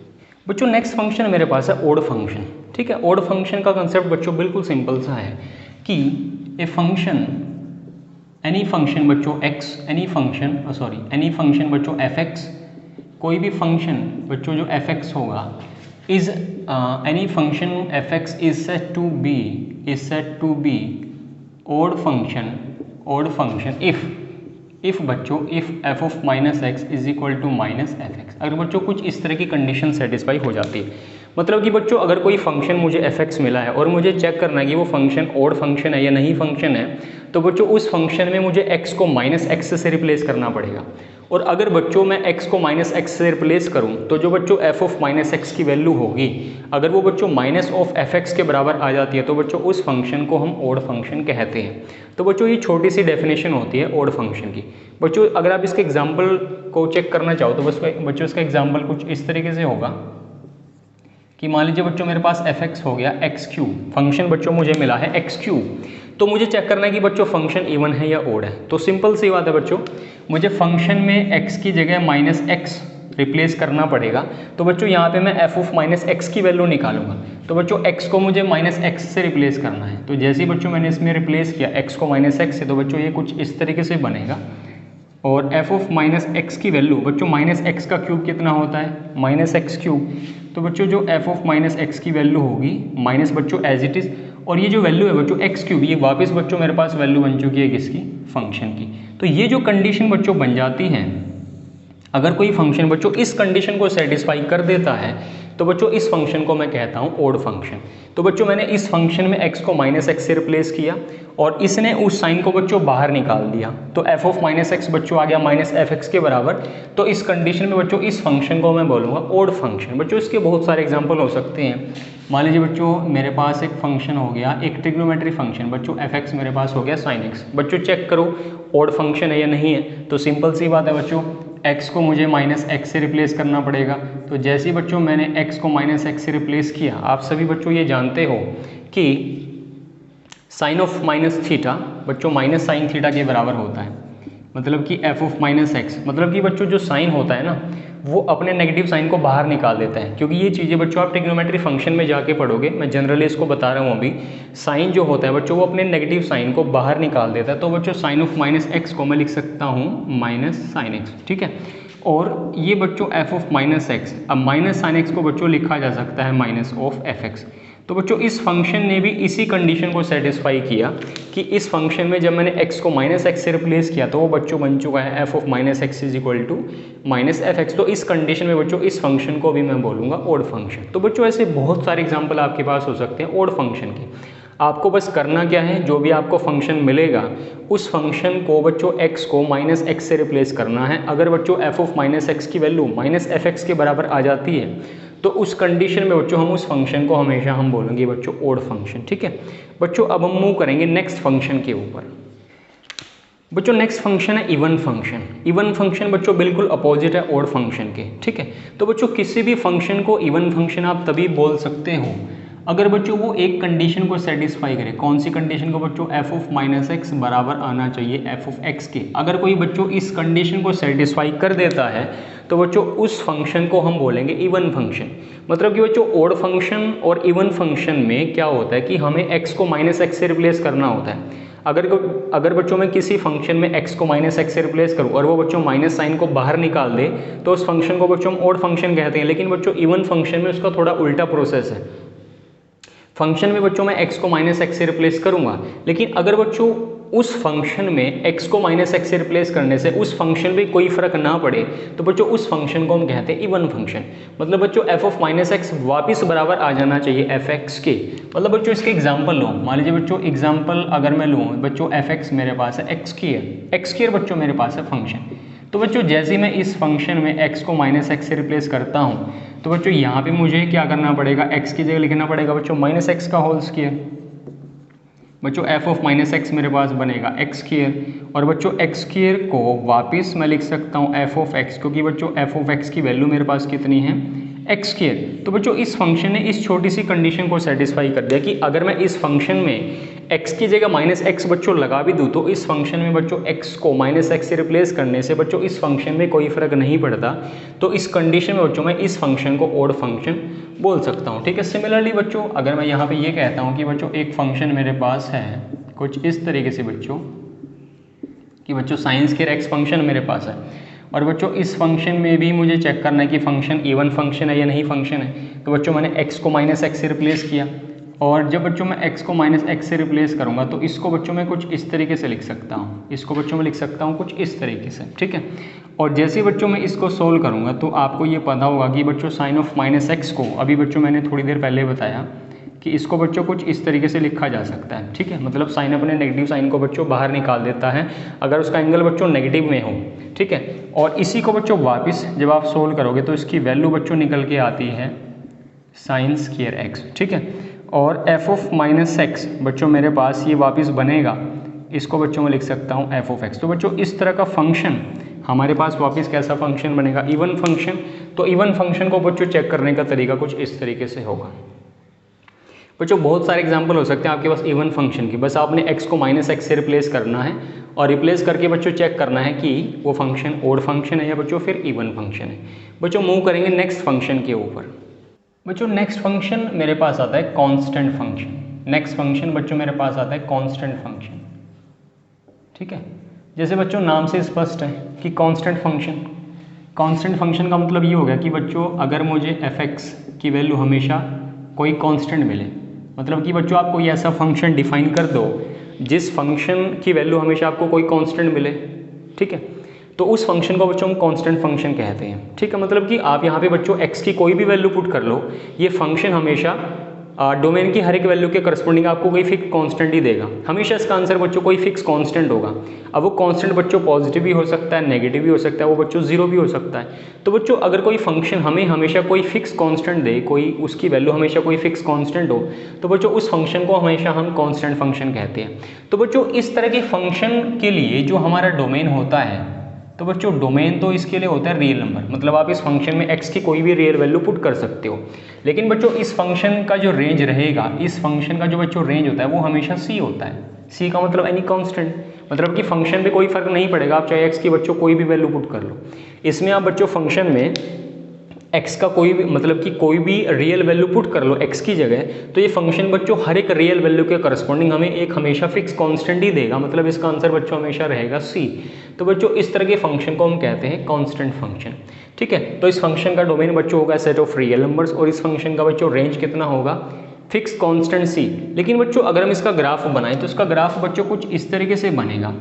बच्चों नेक्स्ट फंक्शन मेरे पास है ओड फंक्शन। ठीक है, ओड फंक्शन का कंसेप्ट बच्चों बिल्कुल सिंपल सा है कि ए फंक्शन, एनी फंक्शन बच्चों x, एनी फंक्शन बच्चों fx, कोई भी फंक्शन बच्चों जो fx होगा is any function fx is set to be odd function if बच्चों if f of minus x is equal to minus F x. अगर बच्चों कुछ इस तरह की कंडीशन सेटिस्फाई हो जाती है, मतलब कि बच्चों अगर कोई फंक्शन मुझे एफ एक्स मिला है और मुझे चेक करना है कि वो फंक्शन ओड फंक्शन है या नहीं फंक्शन है, तो बच्चों उस फंक्शन में मुझे x को माइनस एक्स से रिप्लेस करना पड़ेगा। और अगर बच्चों मैं x को माइनस एक्स से रिप्लेस करूं तो जो बच्चों f ऑफ माइनस एक्स की वैल्यू होगी, अगर वो बच्चों माइनस ऑफ एफ एक्स के बराबर आ जाती है तो बच्चों उस फंक्शन को हम ओड फंक्शन कहते हैं। तो बच्चों ये छोटी सी डेफिनेशन होती है ओड फंक्शन की। बच्चों अगर आप इसके एग्जाम्पल को चेक करना चाहो तो बस बच्चों इसका एग्जाम्पल कुछ इस तरीके से होगा कि मान लीजिए बच्चों मेरे पास एफ एक्स हो गया एक्स क्यूब, फंक्शन बच्चों मुझे मिला है एक्स क्यूब। तो मुझे चेक करना है कि बच्चों फंक्शन इवन है या ओड है। तो सिंपल सी बात है बच्चों, मुझे फंक्शन में x की जगह माइनस एक्स रिप्लेस करना पड़ेगा। तो बच्चों यहाँ पे मैं f ऑफ माइनस एक्स की वैल्यू निकालूंगा। तो बच्चों x को मुझे माइनस एक्स से रिप्लेस करना है। तो जैसे ही बच्चों मैंने इसमें रिप्लेस किया x को माइनस एक्स से, तो बच्चों ये कुछ इस तरीके से बनेगा। और f ऑफ माइनस एक्स की वैल्यू बच्चों माइनस एक्स का क्यूब कितना होता है, माइनस एक्स क्यूब। तो बच्चों जो f ऑफ माइनस एक्स की वैल्यू होगी माइनस बच्चों एज इट इज़, और ये जो वैल्यू है बच्चों एक्स क्यूब, ये वापस बच्चों मेरे पास वैल्यू बन चुकी है किसकी, फंक्शन की। तो ये जो कंडीशन बच्चों बन जाती है, अगर कोई फंक्शन बच्चों इस कंडीशन को सेटिस्फाई कर देता है तो बच्चों इस फंक्शन को मैं कहता हूँ ओड फंक्शन। तो बच्चों मैंने इस फंक्शन में x को माइनस एक्स से रिप्लेस किया और इसने उस साइन को बच्चों बाहर निकाल दिया, तो f ऑफ माइनस एक्स बच्चों आ गया माइनस एफ एक्स के बराबर। तो इस कंडीशन में बच्चों इस फंक्शन को मैं बोलूँगा ओड फंक्शन। बच्चों इसके बहुत सारे एग्जाम्पल हो सकते हैं। मान लीजिए बच्चों मेरे पास एक फंक्शन हो गया, एक ट्रिग्नोमेट्री फंक्शन बच्चों एफ एक्स मेरे पास हो गया साइन एक्स। बच्चों चेक करो ओड फंक्शन है या नहीं है। तो सिंपल सी बात है बच्चों, x को मुझे माइनस एक्स से रिप्लेस करना पड़ेगा। तो जैसे ही बच्चों मैंने x को माइनस एक्स से रिप्लेस किया, आप सभी बच्चों ये जानते हो कि साइन ऑफ माइनस थीटा बच्चों माइनस साइन थीटा के बराबर होता है। मतलब कि f ऑफ माइनस एक्स, मतलब कि बच्चों जो साइन होता है ना वो अपने नेगेटिव साइन को बाहर निकाल देता है। क्योंकि ये चीज़ें बच्चों आप ट्रिग्नोमेट्री फंक्शन में जाके पढ़ोगे, मैं जनरली इसको बता रहा हूँ अभी। साइन जो होता है बच्चों वो अपने नेगेटिव साइन को बाहर निकाल देता है। तो बच्चों साइन ऑफ माइनस एक्स को मैं लिख सकता हूँ माइनस साइन एक्स, ठीक है। और ये बच्चों f ऑफ माइनस एक्स, अब माइनस साइन एक्स को बच्चों लिखा जा सकता है माइनस ऑफ एफ एक्स। तो बच्चों इस फंक्शन ने भी इसी कंडीशन को सेटिस्फाई किया कि इस फंक्शन में जब मैंने x को माइनस एक्स से रिप्लेस किया तो वो बच्चों बन चुका है f of minus x is equal to minus F X. तो इस कंडीशन में बच्चों इस फंक्शन को भी मैं बोलूँगा ओड फंक्शन। तो बच्चों ऐसे बहुत सारे एग्जाम्पल आपके पास हो सकते हैं ओड फंक्शन के। आपको बस करना क्या है, जो भी आपको फंक्शन मिलेगा उस फंक्शन को बच्चों x को माइनस एक्स से रिप्लेस करना है। अगर बच्चों f ऑफ माइनस एक्स की वैल्यू माइनस एफ एक्स के बराबर आ जाती है तो उस कंडीशन में बच्चों हम उस फंक्शन को हमेशा हम बोलेंगे बच्चों ओड फंक्शन, ठीक है। बच्चों अब हम मूव करेंगे नेक्स्ट फंक्शन के ऊपर। बच्चों नेक्स्ट फंक्शन है इवन फंक्शन। इवन फंक्शन बच्चों बिल्कुल अपोजिट है ओड फंक्शन के, ठीक है। तो बच्चों किसी भी फंक्शन को इवन फंक्शन आप तभी बोल सकते हो अगर बच्चों वो एक कंडीशन को सेटिस्फाई करे, कौन सी कंडीशन को बच्चों, एफ ऑफ माइनस एक्स बराबर आना चाहिए एफ ऑफ एक्स के। अगर कोई बच्चों इस कंडीशन को सेटिस्फाई कर देता है तो बच्चों उस फंक्शन को हम बोलेंगे इवन फंक्शन। मतलब कि बच्चों ओड फंक्शन और इवन फंक्शन में क्या होता है कि हमें एक्स को माइनस एक्स से रिप्लेस करना होता है। अगर बच्चों मैं किसी फंक्शन में x को माइनस एक्स से रिप्लेस करूँ और वो बच्चों माइनस साइन को बाहर निकाल दे तो उस फंक्शन को बच्चों हम ओड फंक्शन कहते हैं। लेकिन बच्चों इवन फंक्शन में उसका थोड़ा उल्टा प्रोसेस है। फंक्शन में बच्चों मैं x को माइनस एक्स से रिप्लेस करूंगा, लेकिन अगर बच्चों उस फंक्शन में x को माइनस एक्स से रिप्लेस करने से उस फंक्शन पे कोई फर्क ना पड़े तो बच्चों उस फंक्शन को हम कहते हैं इवन फंक्शन। मतलब बच्चों f ऑफ माइनस एक्स वापिस बराबर आ जाना चाहिए एफ एक्स के। मतलब बच्चों इसके एग्जाम्पल लो, मान लीजिए बच्चों एग्जाम्पल अगर मैं लूँ बच्चों एफ एक्स मेरे पास है एक्स स्क्वायर बच्चों मेरे पास है फंक्शन। तो बच्चों जैसे ही मैं इस फंक्शन में x को माइनस एक्स से रिप्लेस करता हूँ तो बच्चों यहाँ पे मुझे क्या करना पड़ेगा, x की जगह लिखना पड़ेगा बच्चों माइनस एक्स का होल स्क्वायर। बच्चों f ऑफ माइनस एक्स मेरे पास बनेगा एक्स स्क्वायर और बच्चों एक्स स्क्वायर को वापस मैं लिख सकता हूँ f ऑफ x, क्योंकि बच्चों f ऑफ x की वैल्यू मेरे पास कितनी है, एक्स स्क्वायर। तो बच्चों इस फंक्शन ने इस छोटी सी कंडीशन को सेटिस्फाई कर दिया कि अगर मैं इस फंक्शन में x की जगह माइनस एक्स बच्चों लगा भी दूँ तो इस फंक्शन में बच्चों x को माइनस एक्स से रिप्लेस करने से बच्चों इस फंक्शन में कोई फर्क नहीं पड़ता। तो इस कंडीशन में बच्चों मैं इस फंक्शन को ओड फंक्शन बोल सकता हूँ। ठीक है। सिमिलरली बच्चों अगर मैं यहाँ पे ये कहता हूँ कि बच्चों एक फंक्शन मेरे पास है कुछ इस तरीके से बच्चों कि बच्चों साइन स्क्वायर एक्स फंक्शन मेरे पास है और बच्चों इस फंक्शन में भी मुझे चेक करना है कि फंक्शन इवन फंक्शन है या नहीं फंक्शन है। तो बच्चों मैंने x को माइनस एक्स से रिप्लेस किया और जब बच्चों मैं x को माइनस एक्स से रिप्लेस करूंगा तो इसको बच्चों मैं कुछ इस तरीके से लिख सकता हूँ, इसको बच्चों मैं लिख सकता हूँ कुछ इस तरीके से। ठीक है। और जैसे ही बच्चों मैं इसको सोल्व करूँगा तो आपको ये पता होगा कि बच्चों साइन ऑफ माइनस एक्स को अभी बच्चों मैंने थोड़ी देर पहले बताया कि इसको बच्चों कुछ इस तरीके से लिखा जा सकता है। ठीक है। मतलब साइन अपने नेगेटिव साइन को बच्चों बाहर निकाल देता है अगर उसका एंगल बच्चों नेगेटिव में हो। ठीक है। और इसी को बच्चों वापस जब आप सोल्व करोगे तो इसकी वैल्यू बच्चों निकल के आती है साइन स्क्वायर एक्स। ठीक है। और एफ ऑफ माइनस एक्स बच्चों मेरे पास ये वापस बनेगा, इसको बच्चों में लिख सकता हूँ एफ ऑफ एक्स। तो बच्चों इस तरह का फंक्शन हमारे पास वापस कैसा फंक्शन बनेगा, इवन फंक्शन। तो इवन फंक्शन को बच्चों चेक करने का तरीका कुछ इस तरीके से होगा। बच्चों बहुत सारे एग्जाम्पल हो सकते हैं आपके पास इवन फंक्शन की, बस आपने x को माइनस एक्स से रिप्लेस करना है और रिप्लेस करके बच्चों चेक करना है कि वो फंक्शन ओड फंक्शन है या बच्चों फिर इवन फंक्शन है। बच्चों मूव करेंगे नेक्स्ट फंक्शन के ऊपर। बच्चों नेक्स्ट फंक्शन मेरे पास आता है कांस्टेंट फंक्शन। नेक्स्ट फंक्शन बच्चों मेरे पास आता है कांस्टेंट फंक्शन। ठीक है। जैसे बच्चों नाम से स्पष्ट है कि कांस्टेंट फंक्शन, कांस्टेंट फंक्शन का मतलब ये हो गया कि बच्चों अगर मुझे एफ एक्स की वैल्यू हमेशा कोई कांस्टेंट मिले, मतलब कि बच्चों आप कोई ऐसा फंक्शन डिफाइन कर दो जिस फंक्शन की वैल्यू हमेशा आपको कोई कांस्टेंट मिले। ठीक है। तो उस फंक्शन को बच्चों हम कांस्टेंट फंक्शन कहते हैं। ठीक है। मतलब कि आप यहाँ पे बच्चों x की कोई भी वैल्यू पुट कर लो, ये फंक्शन हमेशा डोमेन की हर एक वैल्यू के करस्पॉन्डिंग आपको कोई फिक्स कांस्टेंट ही देगा। हमेशा इसका आंसर बच्चों कोई फिक्स कांस्टेंट होगा। अब वो कांस्टेंट बच्चों पॉजिटिव भी हो सकता है, नेगेटिव भी हो सकता है, वो बच्चों जीरो भी हो सकता है। तो बच्चों अगर कोई फंक्शन हमें हमेशा कोई फिक्स कांस्टेंट दे, कोई उसकी वैल्यू हमेशा कोई फिक्स कांस्टेंट हो, तो बच्चों उस फंक्शन को हमेशा हम कांस्टेंट फंक्शन कहते हैं। तो बच्चों इस तरह के फंक्शन के लिए जो हमारा डोमेन होता है, तो बच्चों डोमेन तो इसके लिए होता है रियल नंबर। मतलब आप इस फंक्शन में x की कोई भी रियल वैल्यू पुट कर सकते हो, लेकिन बच्चों इस फंक्शन का जो रेंज रहेगा, इस फंक्शन का जो बच्चों रेंज होता है वो हमेशा c होता है। c का मतलब एनी कांस्टेंट, मतलब कि फंक्शन पे कोई फर्क नहीं पड़ेगा, आप चाहे x की बच्चों कोई भी वैल्यू पुट कर लो। इसमें आप बच्चों फंक्शन में x का कोई भी मतलब कि कोई भी रियल वैल्यू पुट कर लो x की जगह, तो ये फंक्शन बच्चों हर एक रियल वैल्यू के करस्पॉन्डिंग हमें एक हमेशा फिक्स कांस्टेंट ही देगा। मतलब इसका आंसर बच्चों हमेशा रहेगा c। तो बच्चों इस तरह के फंक्शन को हम कहते हैं कांस्टेंट फंक्शन। ठीक है। तो इस फंक्शन का डोमेन बच्चों होगा सेट ऑफ रियल नंबर्स और इस फंक्शन का बच्चों रेंज कितना होगा, फिक्स कांस्टेंट c। लेकिन बच्चों अगर हम इसका ग्राफ बनाएं तो इसका ग्राफ बच्चों कुछ इस तरीके से बनेगा।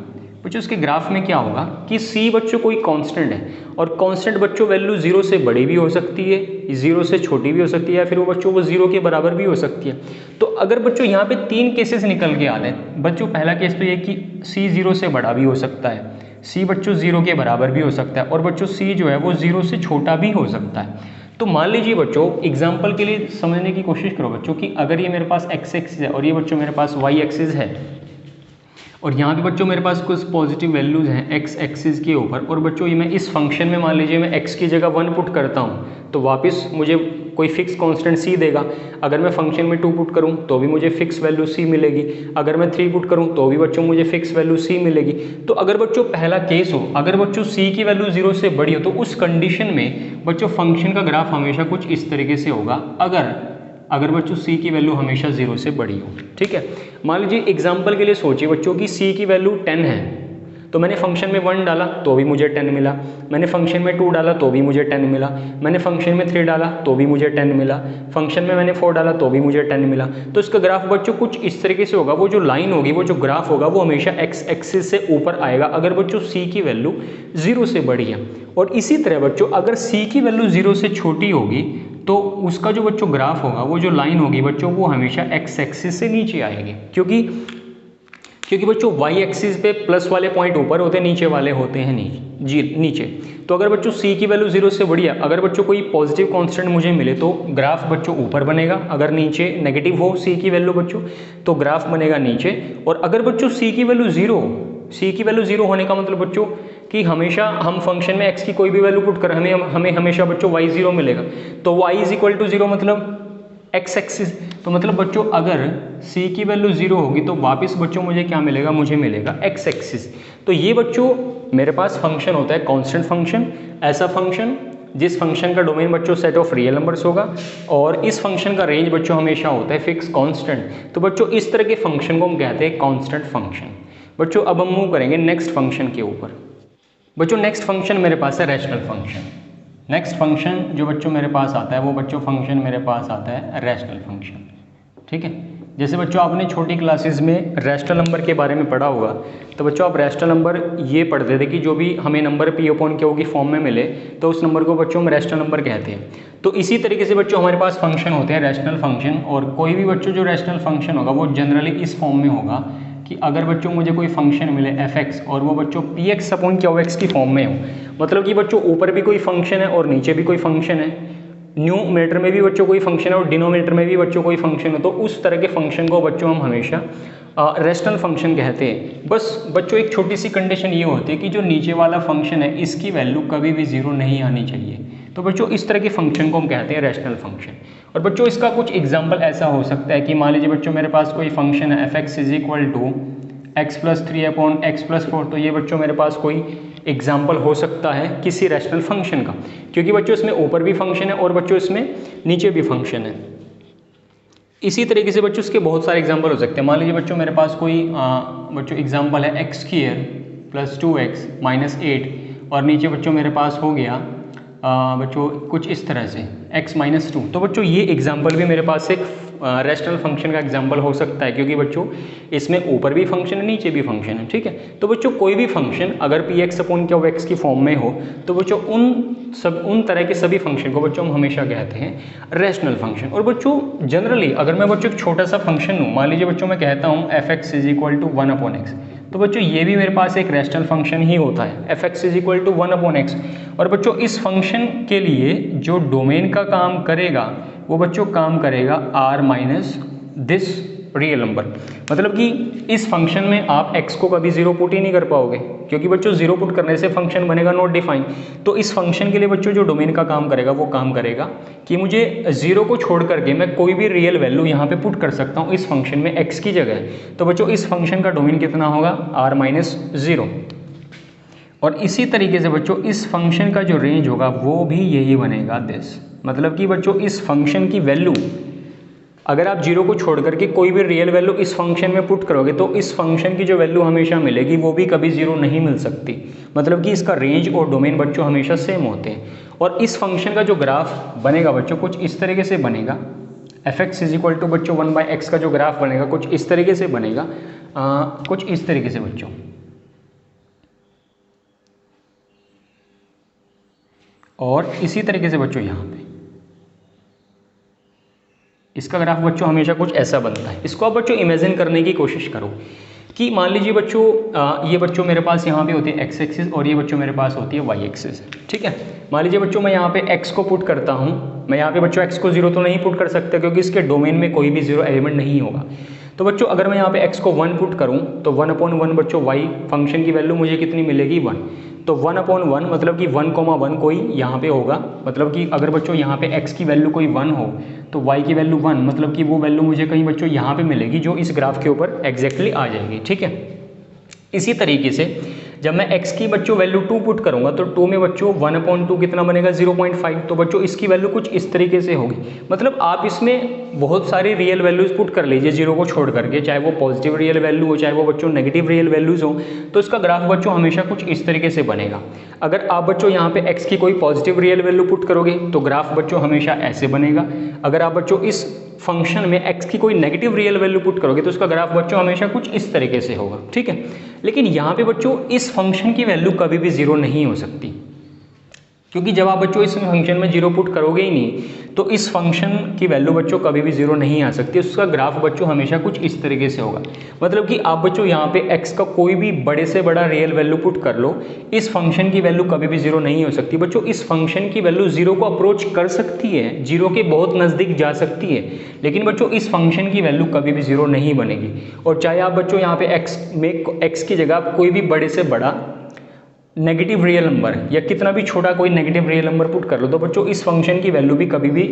बच्चों इसके ग्राफ में क्या होगा कि c बच्चों कोई कांस्टेंट है और कांस्टेंट बच्चों वैल्यू 0 से बड़ी भी हो सकती है, 0 से छोटी भी हो सकती है, या फिर वो बच्चों वो 0 के बराबर भी हो सकती है। तो अगर बच्चों यहाँ पे 3 केसेस निकल के आ रहे हैं बच्चों, पहला केस तो ये कि c 0 से बड़ा भी हो सकता है, c बच्चों 0 के बराबर भी हो सकता है और बच्चों c जो है वो 0 से छोटा भी हो सकता है। तो मान लीजिए बच्चों एग्जाम्पल के लिए समझने की कोशिश करो बच्चों कि अगर ये मेरे पास x एक्सिस है और ये बच्चों मेरे पास y एक्सिस है और यहाँ पे बच्चों मेरे पास कुछ पॉजिटिव वैल्यूज़ हैं x एक्सिस के ऊपर, और बच्चों ये मैं इस फंक्शन में मान लीजिए मैं x की जगह 1 पुट करता हूँ तो वापस मुझे कोई फिक्स कांस्टेंट c देगा। अगर मैं फंक्शन में 2 पुट करूं तो भी मुझे फिक्स वैल्यू c मिलेगी, अगर मैं 3 पुट करूं तो भी बच्चों मुझे फिक्स वैल्यू c मिलेगी। तो अगर बच्चों पहला केस हो, अगर बच्चों c की वैल्यू 0 से बड़ी हो तो उस कंडीशन में बच्चों फंक्शन का ग्राफ हमेशा कुछ इस तरीके से होगा, अगर बच्चों c की वैल्यू हमेशा 0 से बड़ी हो। ठीक है, मान लीजिए एग्जाम्पल के लिए सोचिए बच्चों की c की वैल्यू 10 है, तो मैंने फंक्शन में 1 डाला तो भी मुझे 10 मिला, मैंने फंक्शन में 2 डाला तो भी मुझे 10 मिला, मैंने फंक्शन में 3 डाला तो भी मुझे 10 मिला, फंक्शन में मैंने 4 डाला तो भी मुझे 10 मिला। तो इसका ग्राफ बच्चों कुछ इस तरीके से होगा, वो जो लाइन होगी, वो जो ग्राफ होगा वो हमेशा एक्स एक्सिस से ऊपर आएगा अगर बच्चों c की वैल्यू 0 से बड़ी है। और इसी तरह बच्चों अगर c की वैल्यू 0 से छोटी होगी तो उसका जो बच्चों ग्राफ होगा, वो जो लाइन होगी बच्चों वो हमेशा एक्स एक्सिस से नीचे आएगी, क्योंकि बच्चों वाई एक्सिस पे प्लस वाले पॉइंट ऊपर होते हैं, नीचे वाले होते हैं नीचे। तो अगर बच्चों c की वैल्यू 0 से बड़ी है, अगर बच्चों कोई पॉजिटिव कांस्टेंट मुझे मिले तो ग्राफ बच्चों ऊपर बनेगा, अगर नीचे नेगेटिव हो c की वैल्यू बच्चों तो ग्राफ बनेगा नीचे। और अगर बच्चों c की वैल्यू 0 होने का मतलब बच्चों कि हमेशा हम फंक्शन में x की कोई भी वैल्यू पुट कर हमें हमेशा बच्चों y 0 मिलेगा। तो y = 0 मतलब एक्स एक्सिस, तो मतलब बच्चों अगर c की वैल्यू 0 होगी तो वापस बच्चों मुझे क्या मिलेगा, मुझे मिलेगा एक्स एक्सिस। तो ये बच्चों मेरे पास फंक्शन होता है कांस्टेंट फंक्शन, ऐसा फंक्शन जिस फंक्शन का डोमेन बच्चों सेट ऑफ रियल नंबर्स होगा और इस फंक्शन का रेंज बच्चों हमेशा होता है फिक्स कांस्टेंट। तो बच्चों इस तरह के फंक्शन को हम कहते हैं कांस्टेंट फंक्शन। बच्चों अब हम मूव करेंगे नेक्स्ट फंक्शन के ऊपर। बच्चों नेक्स्ट फंक्शन मेरे पास है रैशनल फंक्शन। नेक्स्ट फंक्शन जो बच्चों मेरे पास आता है वो बच्चों फंक्शन मेरे पास आता है रैशनल फंक्शन। ठीक है, जैसे बच्चों आपने छोटी क्लासेस में रैशनल नंबर के बारे में पढ़ा होगा, तो बच्चों आप रैशनल नंबर ये पढ़ते थे कि जो भी हमें नंबर p/q की फॉर्म में मिले तो उस नंबर को बच्चों हम रैशनल नंबर कहते हैं। तो इसी तरीके से बच्चों हमारे पास फंक्शन होते हैं रैशनल फंक्शन, और कोई भी बच्चों जो रैशनल फंक्शन होगा वो जनरली इस फॉर्म में होगा कि अगर बच्चों मुझे कोई फंक्शन मिले f(x) और वो बच्चों px/qx की फॉर्म में हो, मतलब कि बच्चों ऊपर भी कोई फंक्शन है और नीचे भी कोई फंक्शन है, न्यूमरेटर में भी बच्चों कोई फंक्शन है और डिनोमिनेटर में भी बच्चों कोई फंक्शन है, तो उस तरह के फंक्शन को बच्चों हम हमेशा रैशनल फंक्शन कहते हैं। बस बच्चों एक छोटी सी कंडीशन ये होती है कि जो नीचे वाला फंक्शन है इसकी वैल्यू कभी भी 0 नहीं आनी चाहिए। तो बच्चों इस तरह के फंक्शन को हम कहते हैं रैशनल फंक्शन। और बच्चों इसका कुछ एग्जाम्पल ऐसा हो सकता है कि मान लीजिए बच्चों मेरे पास कोई फंक्शन है f(x) = x + 3/x + 4, तो ये बच्चों मेरे पास कोई एग्जाम्पल हो सकता है किसी रैशनल फंक्शन का, क्योंकि बच्चों इसमें ऊपर भी फंक्शन है और बच्चों इसमें नीचे भी फंक्शन है। इसी तरीके से बच्चों इसके बहुत सारे एग्जाम्पल हो सकते हैं। मान लीजिए बच्चों मेरे पास कोई बच्चों एग्जाम्पल है x² + 2x - 8 और नीचे बच्चों मेरे पास हो गया बच्चों कुछ इस तरह से x - 2। तो बच्चों ये एग्जाम्पल भी मेरे पास एक रैशनल फंक्शन का एग्जाम्पल हो सकता है, क्योंकि बच्चों इसमें ऊपर भी फंक्शन है नीचे भी फंक्शन है। ठीक है, तो बच्चों कोई भी फंक्शन अगर px/qx की फॉर्म में हो तो बच्चों उन तरह के सभी फंक्शन को बच्चों हम हमेशा कहते हैं रैशनल फंक्शन। और बच्चों जनरली अगर मैं बच्चों एक छोटा सा फंक्शन हूँ, मान लीजिए बच्चों मैं कहता हूँ f(x) = 1/x, तो बच्चों ये भी मेरे पास एक रैशनल फंक्शन ही होता है, f(x) = 1/x। और बच्चों इस फंक्शन के लिए जो डोमेन का काम करेगा वो बच्चों काम करेगा r - दिस रियल नंबर, मतलब कि इस फंक्शन में आप x को कभी 0 पुट ही नहीं कर पाओगे, क्योंकि बच्चों 0 पुट करने से फंक्शन बनेगा नॉट डिफाइंड। तो इस फंक्शन के लिए बच्चों जो डोमेन का काम करेगा वो काम करेगा कि मुझे 0 को छोड़ करके मैं कोई भी रियल वैल्यू यहाँ पे पुट कर सकता हूँ इस फंक्शन में x की जगह। तो बच्चों इस फंक्शन का डोमेन कितना होगा, r - 0। और इसी तरीके से बच्चों इस फंक्शन का जो रेंज होगा वो भी यही बनेगा दिस, मतलब कि बच्चों इस फंक्शन की वैल्यू अगर आप 0 को छोड़ करके कोई भी रियल वैल्यू इस फंक्शन में पुट करोगे तो इस फंक्शन की जो वैल्यू हमेशा मिलेगी वो भी कभी 0 नहीं मिल सकती, मतलब कि इसका रेंज और डोमेन बच्चों हमेशा सेम होते हैं। और इस फंक्शन का जो ग्राफ बनेगा बच्चों कुछ इस तरीके से बनेगा, f(x) = बच्चों 1/x का जो ग्राफ बनेगा कुछ इस तरीके से बनेगा, कुछ इस तरीके से बच्चों। और इसी तरीके से बच्चों यहाँ पे इसका ग्राफ बच्चों हमेशा कुछ ऐसा बनता है। इसको आप बच्चों इमेजिन करने की कोशिश करो कि मान लीजिए बच्चों ये बच्चों मेरे पास यहाँ पे होती है x एक्सिस और ये बच्चों मेरे पास होती है y एक्सिस। ठीक है, मान लीजिए बच्चों मैं यहाँ पे x को पुट करता हूँ, मैं यहाँ पे बच्चों x को 0 तो नहीं पुट कर सकता क्योंकि इसके डोमेन में कोई भी 0 एलिमेंट नहीं होगा। तो बच्चों अगर मैं यहाँ पे x को 1 पुट करूँ तो 1/1 बच्चों y फंक्शन की वैल्यू मुझे कितनी मिलेगी 1। तो 1/1 मतलब कि 1,1 कोई यहाँ पे होगा, मतलब कि अगर बच्चों यहाँ पे x की वैल्यू कोई 1 हो तो y की वैल्यू 1, मतलब कि वो वैल्यू मुझे कहीं बच्चों यहाँ पे मिलेगी जो इस ग्राफ के ऊपर एग्जैक्टली आ जाएगी। ठीक है, इसी तरीके से जब मैं x की बच्चों वैल्यू 2 पुट करूंगा तो 2 में बच्चों 1/2 कितना बनेगा 0.5। तो बच्चों इसकी वैल्यू कुछ इस तरीके से होगी। मतलब आप इसमें बहुत सारी रियल वैल्यूज पुट कर लीजिए जीरो को छोड़ करके, चाहे वो पॉजिटिव रियल वैल्यू हो चाहे वो बच्चों नेगेटिव रियल वैल्यूज हो, तो इसका ग्राफ बच्चों हमेशा कुछ इस तरीके से बनेगा। अगर आप बच्चों यहाँ पे x की कोई पॉजिटिव रियल वैल्यू पुट करोगे तो ग्राफ बच्चों हमेशा ऐसे बनेगा। अगर आप बच्चों इस फंक्शन में x की कोई नेगेटिव रियल वैल्यू पुट करोगे तो उसका ग्राफ बच्चों हमेशा कुछ इस तरीके से होगा। ठीक है, लेकिन यहाँ पे बच्चों इस फंक्शन की वैल्यू कभी भी जीरो नहीं हो सकती, क्योंकि जब आप बच्चों इस फंक्शन में जीरो पुट करोगे ही नहीं तो इस फंक्शन की वैल्यू बच्चों कभी भी जीरो नहीं आ सकती। उसका ग्राफ बच्चों हमेशा कुछ इस तरीके से होगा। मतलब कि आप बच्चों यहाँ पे x का कोई भी बड़े से बड़ा रियल वैल्यू पुट कर लो, इस फंक्शन की वैल्यू कभी भी जीरो नहीं हो सकती। बच्चों इस फंक्शन की वैल्यू जीरो को अप्रोच कर सकती है, जीरो के बहुत नज़दीक जा सकती है, लेकिन बच्चों इस फंक्शन की वैल्यू कभी भी जीरो नहीं बनेगी। और चाहे आप बच्चों यहाँ पे x की जगह आप कोई भी बड़े से बड़ा नेगेटिव रियल नंबर या कितना भी छोटा कोई नेगेटिव रियल नंबर पुट कर लो तो बच्चों इस फंक्शन की वैल्यू भी कभी भी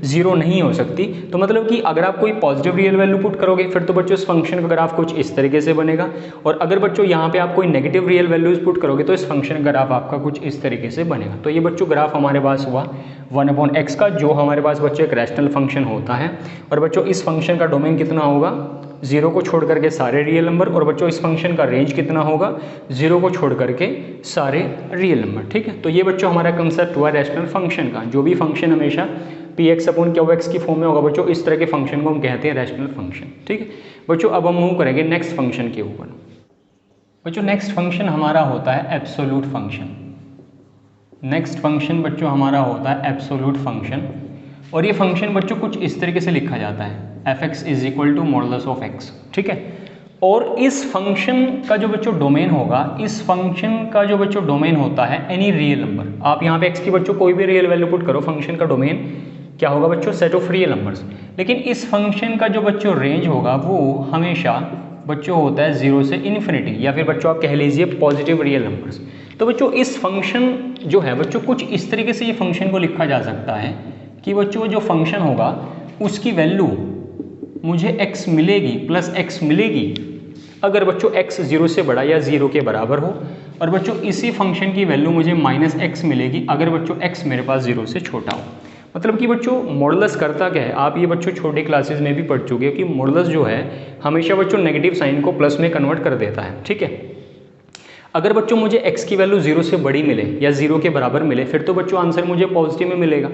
जीरो नहीं हो सकती। तो मतलब कि अगर आप कोई पॉजिटिव रियल वैल्यू पुट करोगे फिर तो बच्चों इस फंक्शन का ग्राफ कुछ इस तरीके से बनेगा, और अगर बच्चों यहाँ पे आप कोई नेगेटिव रियल वैल्यूज पुट करोगे तो इस फंक्शन का ग्राफ आपका कुछ इस तरीके से बनेगा। तो ये बच्चों ग्राफ हमारे पास हुआ 1/x का, जो हमारे पास बच्चों एक रैशनल फंक्शन होता है। और बच्चों इस फंक्शन का डोमेन कितना होगा, जीरो को छोड़ करके सारे रियल नंबर, और बच्चों इस फंक्शन का रेंज कितना होगा, जीरो को छोड़ करके सारे रियल नंबर। ठीक है, तो ये बच्चों हमारा कंसेप्ट हुआ रैशनल फंक्शन का। जो भी फंक्शन हमेशा px/qx की फॉर्म में होगा बच्चों, इस तरह के फंक्शन को हम कहते हैं रैशनल फंक्शन। ठीक है बच्चों, अब हम मूव करेंगे नेक्स्ट फंक्शन के ऊपर। बच्चों नेक्स्ट फंक्शन हमारा होता है एब्सोल्यूट फंक्शन। नेक्स्ट फंक्शन बच्चों हमारा होता है एब्सोल्यूट फंक्शन, और ये फंक्शन बच्चों कुछ इस तरीके से लिखा जाता है f(x) = मॉडुलस ऑफ x। ठीक है, और इस फंक्शन का जो बच्चों डोमेन होगा, इस फंक्शन का जो बच्चों डोमेन होता है एनी रियल नंबर। आप यहाँ पे x की बच्चों कोई भी रियल वैल्यू पुट करो, फंक्शन का डोमेन क्या होगा बच्चों, सेट ऑफ रियल नंबर्स। लेकिन इस फंक्शन का जो बच्चों रेंज होगा वो हमेशा बच्चों होता है 0 से इन्फिनिटी, या फिर बच्चों आप कह लीजिए पॉजिटिव रियल नंबर्स। तो बच्चों इस फंक्शन जो है बच्चों कुछ इस तरीके से ये फंक्शन को लिखा जा सकता है कि बच्चों जो फंक्शन होगा उसकी वैल्यू मुझे x मिलेगी प्लस x मिलेगी अगर बच्चों x 0 से बड़ा या 0 के बराबर हो, और बच्चों इसी फंक्शन की वैल्यू मुझे -x मिलेगी अगर बच्चों x मेरे पास 0 से छोटा हो। मतलब कि बच्चों मॉडुलस करता क्या है, आप ये बच्चों छोटे क्लासेस में भी पढ़ चुके हो कि मॉडुलस जो है हमेशा बच्चों नेगेटिव साइन को प्लस में कन्वर्ट कर देता है। ठीक है, अगर बच्चों मुझे x की वैल्यू 0 से बड़ी मिले या 0 के बराबर मिले फिर तो बच्चों आंसर मुझे पॉजिटिव में मिलेगा।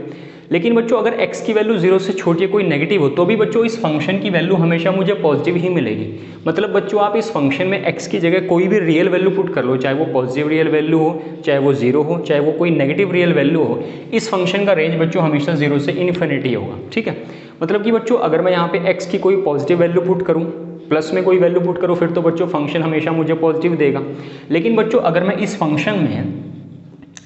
लेकिन बच्चों अगर x की वैल्यू 0 से छोटी कोई नेगेटिव हो तो भी बच्चों इस फंक्शन की वैल्यू हमेशा मुझे पॉजिटिव ही मिलेगी। मतलब बच्चों आप इस फंक्शन में x की जगह कोई भी रियल वैल्यू पुट कर लो, चाहे वो पॉजिटिव रियल वैल्यू हो, चाहे वो 0 हो, चाहे वो कोई नेगेटिव रियल वैल्यू हो, इस फंक्शन का रेंज बच्चों हमेशा 0 से इन्फिनिटी होगा। ठीक है, मतलब कि बच्चों अगर मैं यहाँ पे x की कोई पॉजिटिव वैल्यू पुट करूँ, प्लस में कोई वैल्यू पुट करो, फिर तो बच्चों फंक्शन हमेशा मुझे पॉजिटिव देगा। लेकिन बच्चों अगर मैं इस फंक्शन में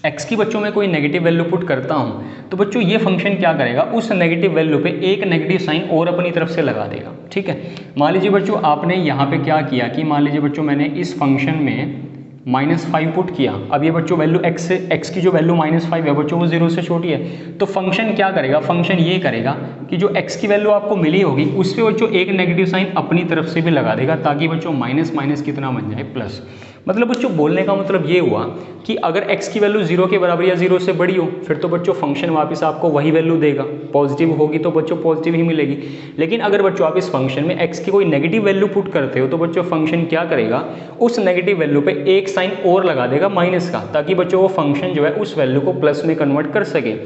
x की बच्चों में कोई नेगेटिव वैल्यू पुट करता हूं तो बच्चों ये फंक्शन क्या करेगा, उस नेगेटिव वैल्यू पे एक नेगेटिव साइन और अपनी तरफ से लगा देगा। ठीक है, मान लीजिए बच्चों आपने यहाँ पे क्या किया कि मान लीजिए बच्चों मैंने इस फंक्शन में -5 पुट किया। अब ये बच्चों वैल्यू x की जो वैल्यू -5 है बच्चों वो 0 से छोटी है, तो फंक्शन क्या करेगा, फंक्शन ये करेगा कि जो x की वैल्यू आपको मिली होगी उस पर बच्चों एक नेगेटिव साइन अपनी तरफ से भी लगा देगा ताकि बच्चों माइनस माइनस कितना बन जाए प्लस। मतलब बच्चों बोलने का मतलब ये हुआ कि अगर x की वैल्यू 0 के बराबर या 0 से बड़ी हो फिर तो बच्चों फंक्शन वापस आपको वही वैल्यू देगा, पॉजिटिव होगी तो बच्चों पॉजिटिव ही मिलेगी। लेकिन अगर बच्चों आप इस फंक्शन में x की कोई नेगेटिव वैल्यू पुट करते हो तो बच्चों फंक्शन क्या करेगा, उस नेगेटिव वैल्यू पे एक साइन और लगा देगा माइनस का, ताकि बच्चों वो फंक्शन जो है उस वैल्यू को प्लस में कन्वर्ट कर सके।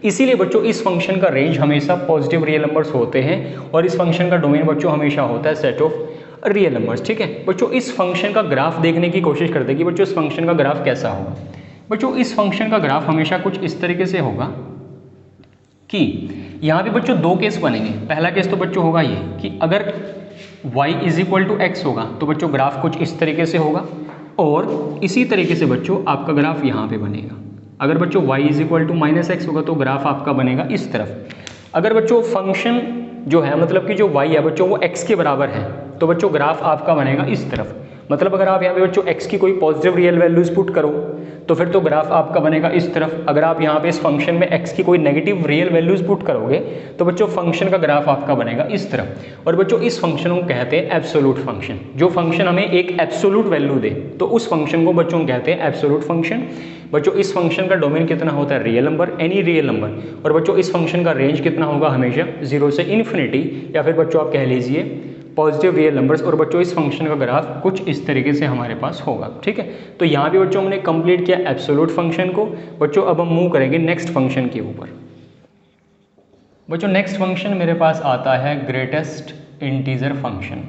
इसीलिए बच्चों इस फंक्शन का रेंज हमेशा पॉजिटिव रियल नंबर्स होते हैं और इस फंक्शन का डोमेन बच्चों हमेशा होता है सेट ऑफ रियल नंबर्स। ठीक है बच्चों, इस फंक्शन का ग्राफ देखने की कोशिश करते हैं कि बच्चों इस फंक्शन का ग्राफ कैसा होगा। बच्चों इस फंक्शन का ग्राफ हमेशा कुछ इस तरीके से होगा कि यहाँ पे बच्चों दो केस बनेंगे। पहला केस तो बच्चों होगा ये कि अगर y = x होगा तो बच्चों ग्राफ कुछ इस तरीके से होगा, और इसी तरीके से बच्चों आपका ग्राफ यहाँ पे बनेगा। अगर बच्चों y = -x होगा तो ग्राफ आपका बनेगा इस तरफ। अगर बच्चों फंक्शन जो है मतलब कि जो y है बच्चों वो x के बराबर है तो बच्चों ग्राफ आपका बनेगा इस तरफ। मतलब अगर आप यहाँ पे बच्चों x की कोई पॉजिटिव रियल वैल्यूज पुट करो तो फिर तो ग्राफ आपका बनेगा इस तरफ। अगर आप यहाँ पे इस फंक्शन में x की कोई नेगेटिव रियल वैल्यूज पुट करोगे तो बच्चों फंक्शन का ग्राफ आपका बनेगा इस तरफ। और बच्चों इस फंक्शन को कहते हैं एब्सोल्यूट फंक्शन। जो फंक्शन हमें एक एब्सोल्यूट वैल्यू दे तो उस फंक्शन को बच्चों कहते हैं एब्सोल्यूट फंक्शन। बच्चों इस फंक्शन का डोमेन कितना होता है, real number, any real number. और बच्चों इस फंक्शन का रेंज कितना होगा, हमेशा 0 से इन्फिनिटी, या फिर बच्चों आप कह लीजिए पॉजिटिव रियल नंबर्स। और बच्चों इस फंक्शन का ग्राफ कुछ इस तरीके से हमारे पास होगा। ठीक है, तो यहाँ भी बच्चों हमने कंप्लीट किया एब्सोल्यूट फंक्शन को। बच्चों अब हम मूव करेंगे नेक्स्ट फंक्शन के ऊपर। बच्चों नेक्स्ट फंक्शन मेरे पास आता है greatest integer function.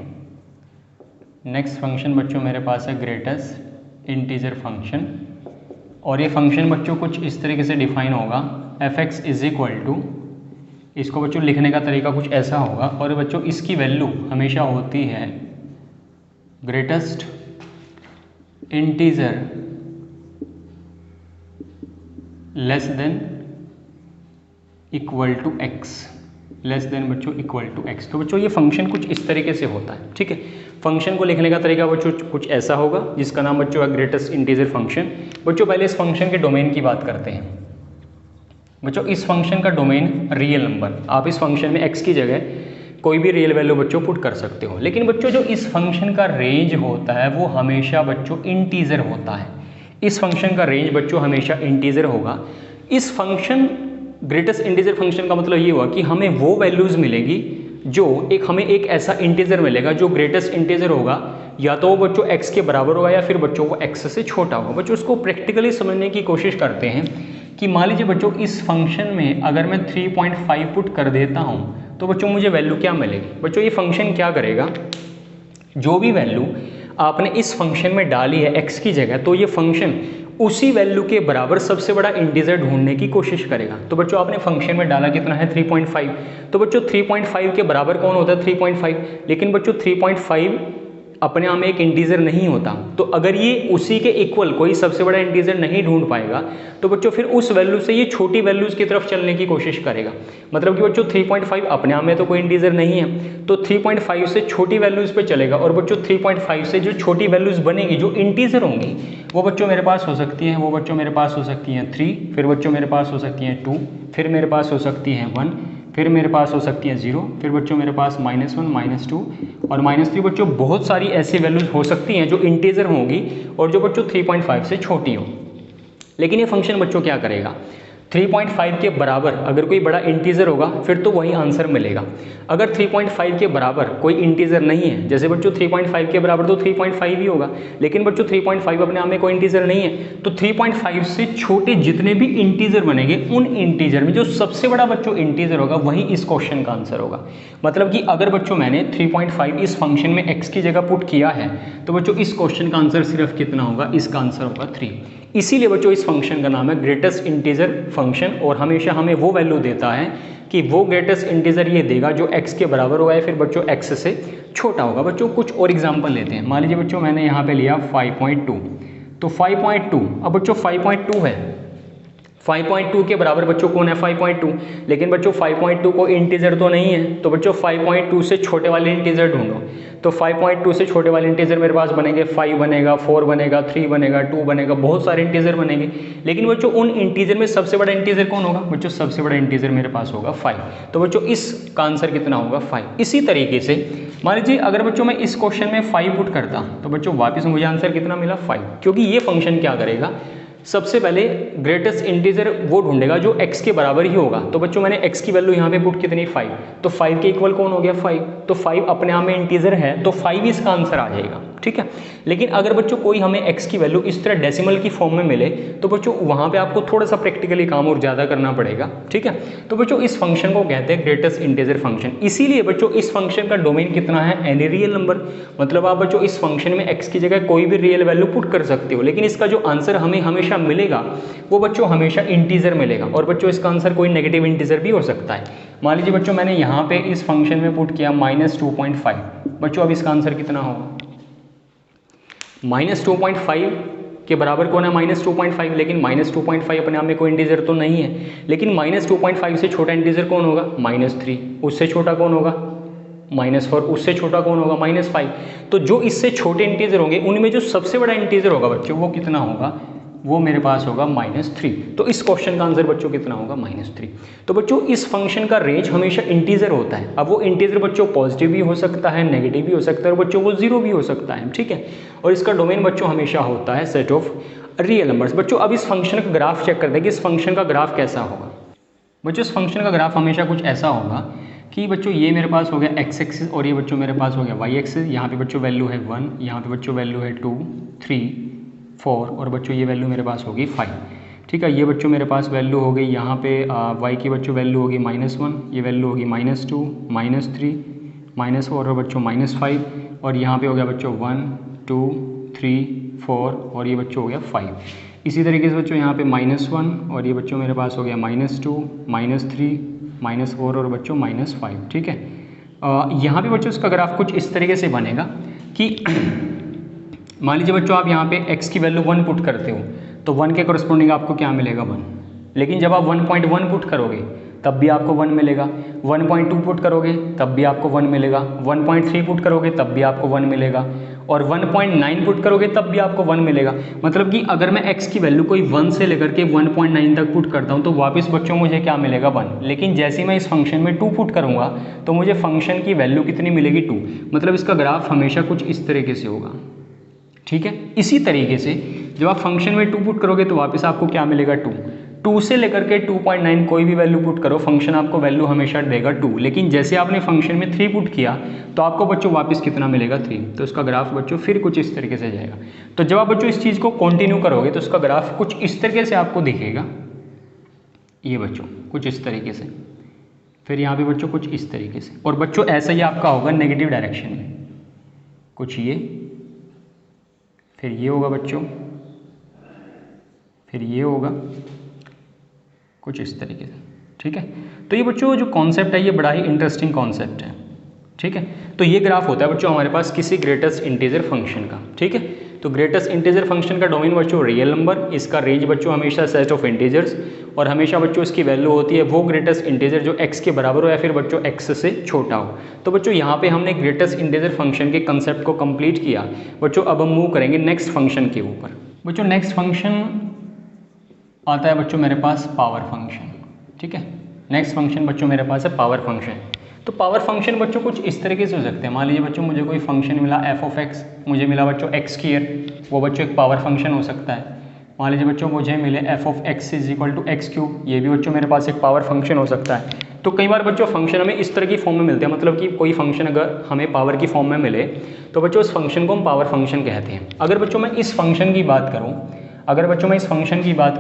Next function बच्चों मेरे पास है ग्रेटेस्ट इंटीजर फंक्शन। और ये फंक्शन बच्चों कुछ इस तरीके से डिफाइन होगा, f(x) इज इक्वल टू, इसको बच्चों लिखने का तरीका कुछ ऐसा होगा। और बच्चों इसकी वैल्यू हमेशा होती है greatest integer less than equal to x, less than बच्चों इक्वल टू x। तो बच्चों ये फंक्शन कुछ इस तरीके से होता है। ठीक है, फंक्शन को लिखने का तरीका बच्चों कुछ ऐसा होगा, जिसका नाम बच्चों है ग्रेटेस्ट इंटीजर फंक्शन। बच्चों पहले इस फंक्शन के डोमेन की बात करते हैं। बच्चों इस फंक्शन का डोमेन रियल नंबर, आप इस फंक्शन में x की जगह कोई भी रियल वैल्यू बच्चों पुट कर सकते हो। लेकिन बच्चों जो इस फंक्शन का रेंज होता है वो हमेशा बच्चों इंटीजर होता है। इस फंक्शन का रेंज बच्चों हमेशा इंटीजर होगा। इस फंक्शन ग्रेटेस्ट इंटीजर फंक्शन का मतलब ये हुआ कि हमें वो वैल्यूज़ मिलेगी जो हमें एक ऐसा इंटीजर मिलेगा जो ग्रेटेस्ट इंटीजर होगा, या तो वो बच्चों x के बराबर होगा या फिर बच्चों को x से छोटा होगा। बच्चों उसको प्रैक्टिकली समझने की कोशिश करते हैं कि मान लीजिए बच्चों इस फंक्शन में अगर मैं 3.5 पुट कर देता हूँ तो बच्चों मुझे वैल्यू क्या मिलेगी। बच्चों ये फंक्शन क्या करेगा, जो भी वैल्यू आपने इस फंक्शन में डाली है x की जगह, तो ये फंक्शन उसी वैल्यू के बराबर सबसे बड़ा इंटीजर ढूंढने की कोशिश करेगा। तो बच्चों आपने फंक्शन में डाला कितना है 3.5, तो बच्चों 3.5 के बराबर कौन होता है 3.5। लेकिन बच्चों 3.5 अपने आप में एक इंटीजर नहीं होता। तो अगर ये उसी के इक्वल कोई सबसे बड़ा इंटीजर नहीं ढूंढ पाएगा तो बच्चों फिर उस वैल्यू से ये छोटी वैल्यूज की तरफ चलने की कोशिश करेगा। मतलब कि बच्चों 3.5 अपने आप में तो कोई इंटीजर नहीं है, तो 3.5 से छोटी वैल्यूज पे चलेगा। और बच्चों 3.5 से जो छोटी वैल्यूज बनेगी जो इंटीजर होंगी वो बच्चों मेरे पास हो सकती हैं, वो बच्चों मेरे पास हो सकती हैं 3, फिर बच्चों मेरे पास हो सकती हैं 2, फिर मेरे पास हो सकती हैं 1, फिर मेरे पास हो सकती है 0, फिर बच्चों मेरे पास -1, -2 और -3। बच्चों बहुत सारी ऐसी वैल्यूज हो सकती हैं जो इंटीजर होंगी और जो बच्चों 3.5 से छोटी हो। लेकिन ये फंक्शन बच्चों क्या करेगा, 3.5 के बराबर अगर कोई बड़ा इंटीजर होगा फिर तो वही आंसर मिलेगा। अगर 3.5 के बराबर कोई इंटीजर नहीं है, जैसे बच्चों 3.5 के बराबर तो 3.5 ही होगा, लेकिन बच्चों 3.5 अपने आप में कोई इंटीजर नहीं है, तो 3.5 से छोटे जितने भी इंटीजर बनेंगे उन इंटीजर में जो सबसे बड़ा बच्चों इंटीजर होगा वही इस क्वेश्चन का आंसर होगा। मतलब कि अगर बच्चों मैंने 3.5 इस फंक्शन में x की जगह पुट किया है तो बच्चों इस क्वेश्चन का आंसर सिर्फ कितना होगा, इसका आंसर होगा 3। इसीलिए बच्चों इस फंक्शन का नाम है ग्रेटेस्ट इंटीजर फंक्शन। और हमेशा हमें वो वैल्यू देता है कि वो ग्रेटेस्ट इंटीजर ये देगा जो x के बराबर होगा या फिर बच्चों x से छोटा होगा। बच्चों कुछ और एग्जांपल लेते हैं। मान लीजिए बच्चों मैंने यहाँ पे लिया 5.2, तो 5.2, अब बच्चों 5.2 है, 5.2 के बराबर बच्चों कौन है 5.2, लेकिन बच्चों 5.2 को इंटीजर तो नहीं है, तो बच्चों 5.2 से छोटे वाले इंटीजर ढूंढो। तो 5.2 से छोटे वाले इंटीजर मेरे पास बनेंगे 5 बनेगा, 4 बनेगा, 3 बनेगा, 2 बनेगा, बहुत सारे इंटीजर बनेंगे। लेकिन बच्चों उन इंटीजर में सबसे बड़ा इंटीजर कौन होगा, बच्चों सबसे बड़ा इंटीजर मेरे पास होगा 5। तो बच्चों इसका आंसर कितना होगा 5। इसी तरीके से मान लीजिए अगर बच्चों मैं इस क्वेश्चन में 5 पुट करता तो बच्चों वापस मुझे आंसर कितना मिला 5, क्योंकि ये फंक्शन क्या करेगा, सबसे पहले ग्रेटेस्ट इंटीजर वो ढूंढेगा जो x के बराबर ही होगा। तो बच्चों मैंने x की वैल्यू यहाँ पे पुट कितनी 5, तो 5 के इक्वल कौन हो गया 5, तो 5 अपने आप में इंटीजर है तो 5 इसका आंसर आ जाएगा। ठीक है, लेकिन अगर बच्चों कोई हमें x की वैल्यू इस तरह डेसिमल की फॉर्म में मिले तो बच्चों वहाँ पे आपको थोड़ा सा प्रैक्टिकली काम और ज़्यादा करना पड़ेगा। ठीक है, तो बच्चों इस फंक्शन को कहते हैं ग्रेटेस्ट इंटीजर फंक्शन। इसीलिए बच्चों इस फंक्शन का डोमेन कितना है, एनी रियल नंबर। मतलब आप बच्चों इस फंक्शन में x की जगह कोई भी रियल वैल्यू पुट कर सकते हो, लेकिन इसका जो आंसर हमें हमेशा मिलेगा वो बच्चों हमेशा इंटीजर मिलेगा। और बच्चों इसका आंसर कोई नेगेटिव इंटीजर भी हो सकता है। मान लीजिए बच्चों मैंने यहाँ पे इस फंक्शन में पुट किया -2.5, बच्चों अब इसका आंसर कितना होगा, -2.5 के बराबर कौन है -2.5, लेकिन -2.5 अपने आप में कोई इंटीजर तो नहीं है। लेकिन -2.5 से छोटा इंटीजर कौन होगा -3, उससे छोटा कौन होगा -4, उससे छोटा कौन होगा -5। तो जो इससे छोटे इंटीजर होंगे उनमें जो सबसे बड़ा इंटीजर होगा बच्चों वो कितना होगा, वो मेरे पास होगा -3। तो इस क्वेश्चन का आंसर बच्चों कितना होगा, -3। तो बच्चों इस फंक्शन का रेंज हमेशा इंटीजर होता है। अब वो इंटीजर बच्चों पॉजिटिव भी हो सकता है, नेगेटिव भी हो सकता है, और बच्चों वो 0 भी हो सकता है, ठीक है। और इसका डोमेन बच्चों हमेशा होता है सेट ऑफ रियल नंबर्स। बच्चों अब इस फंक्शन का ग्राफ चेक करते हैं कि इस फंक्शन का ग्राफ कैसा होगा। बच्चों इस फंक्शन का ग्राफ हमेशा कुछ ऐसा होगा कि बच्चों ये मेरे पास हो गया x एक्सिस और ये बच्चों मेरे पास हो गया y एक्सिस। यहाँ पे बच्चों वैल्यू है 1, यहाँ पे बच्चों वैल्यू है 2, 3, 4 और बच्चों ये वैल्यू मेरे पास होगी 5, ठीक है। ये बच्चों मेरे पास वैल्यू हो गई यहाँ पे y की बच्चों वैल्यू होगी -1, ये वैल्यू होगी -2, -3, -4 और बच्चों -5 और यहाँ पे हो गया बच्चों 1, 2, 3, 4 और ये बच्चों हो गया 5। इसी तरीके से बच्चों यहाँ पे -1 और ये बच्चों मेरे पास हो गया -2, -3, -4 और बच्चों -5, ठीक है। यहाँ पे बच्चों इसका ग्राफ कुछ इस तरीके से बनेगा कि मान लीजिए बच्चों आप यहाँ पे x की वैल्यू 1 पुट करते हो तो 1 के करस्पॉन्डिंग आपको क्या मिलेगा, 1। लेकिन जब आप 1.1 पुट करोगे तब भी आपको 1 मिलेगा, 1.2 पुट करोगे तब भी आपको 1 मिलेगा, 1.3 पुट करोगे तब भी आपको 1 मिलेगा और 1.9 पुट करोगे तब भी आपको 1 मिलेगा। मतलब कि अगर मैं x की वैल्यू कोई 1 से लेकर के 1.9 तक पुट करता हूँ तो वापस बच्चों मुझे क्या मिलेगा, 1। लेकिन जैसे मैं इस फंक्शन में 2 पुट करूँगा तो मुझे फंक्शन की वैल्यू कितनी मिलेगी, 2। मतलब इसका ग्राफ हमेशा कुछ इस तरीके से होगा, ठीक है। इसी तरीके से जब आप फंक्शन में 2 पुट करोगे तो वापस आपको क्या मिलेगा, 2 से लेकर के 2.9 कोई भी वैल्यू पुट करो फंक्शन आपको वैल्यू हमेशा देगा 2। लेकिन जैसे आपने फंक्शन में 3 पुट किया तो आपको बच्चों वापस कितना मिलेगा, 3। तो इसका ग्राफ बच्चों फिर कुछ इस तरीके से जाएगा। तो जब आप बच्चों इस चीज़ को कंटिन्यू करोगे तो इसका ग्राफ कुछ इस तरीके से आपको दिखेगा, ये बच्चों कुछ इस तरीके से, फिर यहाँ पे बच्चों कुछ इस तरीके से, और बच्चों ऐसा ही आपका होगा नेगेटिव डायरेक्शन में, कुछ ये, फिर ये होगा बच्चों, फिर ये होगा कुछ इस तरीके से, ठीक है। तो ये बच्चों जो कॉन्सेप्ट है ये बड़ा ही इंटरेस्टिंग कॉन्सेप्ट है, ठीक है। तो ये ग्राफ होता है बच्चों हमारे पास किसी ग्रेटेस्ट इंटीजर फंक्शन का, ठीक है। तो ग्रेटेस्ट इंटीजर फंक्शन का डोमेन बच्चों रियल नंबर, इसका रेंज बच्चों हमेशा सेट ऑफ इंटीजर्स और हमेशा बच्चों इसकी वैल्यू होती है वो ग्रेटेस्ट इंटीजर जो x के बराबर हो या फिर बच्चों x से छोटा हो। तो बच्चों यहाँ पे हमने ग्रेटेस्ट इंटीजर फंक्शन के कंसेप्ट को कंप्लीट किया। बच्चों अब हम मूव करेंगे नेक्स्ट फंक्शन के ऊपर। बच्चों नेक्स्ट फंक्शन आता है बच्चों मेरे पास पावर फंक्शन, ठीक है। नेक्स्ट फंक्शन बच्चों मेरे पास है पावर फंक्शन। तो पावर फंक्शन बच्चों कुछ इस तरीके से हो सकते हैं। मान लीजिए बच्चों मुझे कोई फंक्शन मिला f(x), मुझे मिला बच्चों x², वो बच्चों एक पावर फंक्शन हो सकता है। मान लीजिए बच्चों मुझे मिले f(x) = x³, ये भी बच्चों मेरे पास एक पावर फंक्शन हो सकता है। तो कई बार बच्चों फंक्शन हमें इस तरह की फॉर्म में मिलते हैं, मतलब कि कोई फंक्शन अगर हमें पावर की फॉर्म में मिले तो बच्चों उस फंक्शन को हम पावर फंक्शन कहते हैं। अगर बच्चों मैं इस फंक्शन की बात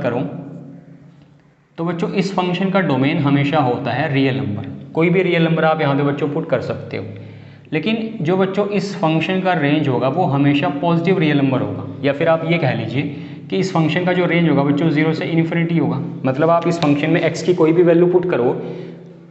करूँ, तो बच्चों इस फंक्शन का डोमेन हमेशा होता है रियल नंबर। कोई भी रियल नंबर आप यहाँ पे बच्चों पुट कर सकते हो, लेकिन जो बच्चों इस फंक्शन का रेंज होगा वो हमेशा पॉजिटिव रियल नंबर होगा, या फिर आप ये कह लीजिए कि इस फंक्शन का जो रेंज होगा बच्चों 0 से इन्फिनिटी होगा। मतलब आप इस फंक्शन में x की कोई भी वैल्यू पुट करो,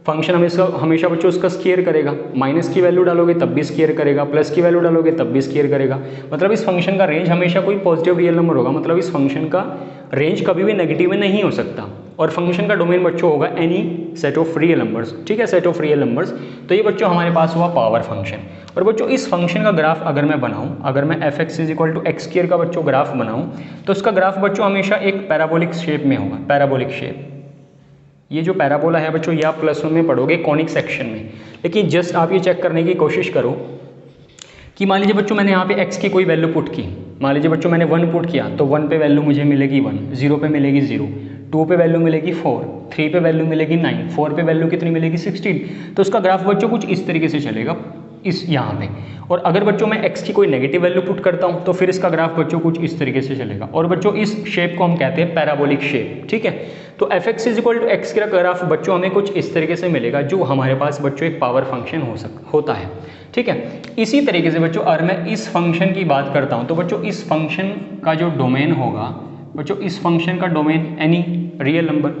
फंक्शन हमेशा बच्चों उसका स्क्वायर करेगा। माइनस की वैल्यू डालोगे तब भी स्क्वायर करेगा, प्लस की वैल्यू डालोगे तब भी स्क्वायर करेगा। मतलब इस फंक्शन का रेंज हमेशा कोई पॉजिटिव रियल नंबर होगा। मतलब इस फंक्शन का रेंज कभी भी नेगेटिव में नहीं हो सकता। और फंक्शन का डोमेन बच्चों होगा any set of real numbers, ठीक है, सेट ऑफ रियल नंबर्स। तो ये बच्चों हमारे पास हुआ पावर फंक्शन। और बच्चों इस फंक्शन का ग्राफ अगर मैं बनाऊं, अगर मैं f(x) = x² का बच्चों ग्राफ बनाऊं तो उसका ग्राफ बच्चों हमेशा एक पैराबोलिक शेप में होगा, पैराबोलिक शेप। ये जो पैराबोला है बच्चों ये आप +1 में पढ़ोगे कॉनिक सेक्शन में। लेकिन जस्ट आप ये चेक करने की कोशिश करो कि मान लीजिए बच्चों मैंने यहाँ पे x की कोई वैल्यू पुट की, मान लीजिए बच्चों मैंने 1 पुट किया तो 1 पे वैल्यू मुझे मिलेगी 1, 0 पे मिलेगी 0, 2 पे वैल्यू मिलेगी 4, 3 पे वैल्यू मिलेगी 9, 4 पे वैल्यू कितनी मिलेगी 16। तो उसका ग्राफ बच्चों कुछ इस तरीके से चलेगा इस यहाँ पे। और अगर बच्चों मैं x की कोई नेगेटिव वैल्यू पुट करता हूँ तो फिर इसका ग्राफ बच्चों कुछ इस तरीके से चलेगा। और बच्चों इस शेप को हम कहते हैं पैराबोलिक शेप, ठीक है। तो f(x) = x का ग्राफ बच्चों हमें कुछ इस तरीके से मिलेगा जो हमारे पास बच्चों एक पावर फंक्शन होता है, ठीक है। इसी तरीके से बच्चों अगर मैं इस फंक्शन की बात करता हूँ तो बच्चों इस फंक्शन का जो डोमेन होगा बच्चों, इस फंक्शन का डोमेन एनी रियल नंबर,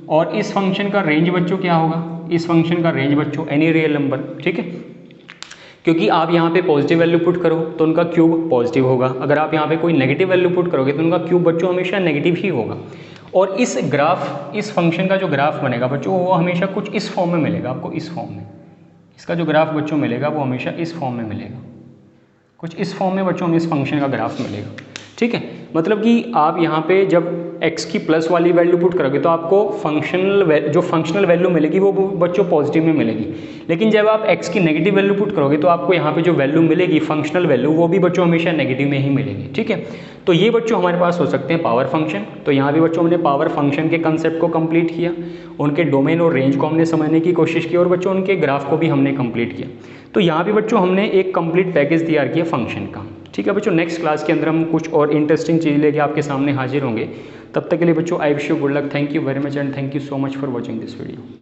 और इस फंक्शन का रेंज बच्चों क्या होगा, इस फंक्शन का रेंज बच्चों एनी रियल नंबर, ठीक है। क्योंकि आप यहाँ पे पॉजिटिव वैल्यू पुट करो तो उनका क्यूब पॉजिटिव होगा, अगर आप यहाँ पे कोई नेगेटिव वैल्यू पुट करोगे तो उनका क्यूब बच्चों हमेशा नेगेटिव ही होगा। और इस ग्राफ, इस फंक्शन का जो ग्राफ बनेगा बच्चों वो हमेशा कुछ इस फॉर्म में मिलेगा आपको, इस फॉर्म में, इसका जो ग्राफ बच्चों मिलेगा वो हमेशा इस फॉर्म में मिलेगा, कुछ इस फॉर्म में बच्चों हमें इस फंक्शन का ग्राफ मिलेगा। ठीक है, मतलब कि आप यहाँ पे जब x की प्लस वाली वैल्यू पुट करोगे तो आपको जो फंक्शनल वैल्यू मिलेगी वो बच्चों पॉजिटिव में मिलेगी, लेकिन जब आप x की नेगेटिव वैल्यू पुट करोगे तो आपको यहाँ पे जो वैल्यू मिलेगी फंक्शनल वैल्यू वो भी बच्चों हमेशा नेगेटिव में ही मिलेगी। ठीक है, तो ये बच्चों हमारे पास हो सकते हैं पावर फंक्शन। तो यहाँ भी बच्चों हमने पावर फंक्शन के कंसेप्ट को कंप्लीट किया, उनके डोमेन और रेंज को हमने समझने की कोशिश की और बच्चों उनके ग्राफ को भी हमने कंप्लीट किया। तो यहाँ भी बच्चों हमने एक कंप्लीट पैकेज तैयार किया फंक्शन का। ठीक है बच्चों, नेक्स्ट क्लास के अंदर हम कुछ और इंटरेस्टिंग चीज़ लेके आपके सामने हाजिर होंगे। तब तक के लिए बच्चों I wish you good luck. Thank you very much and thank you so much for watching this video.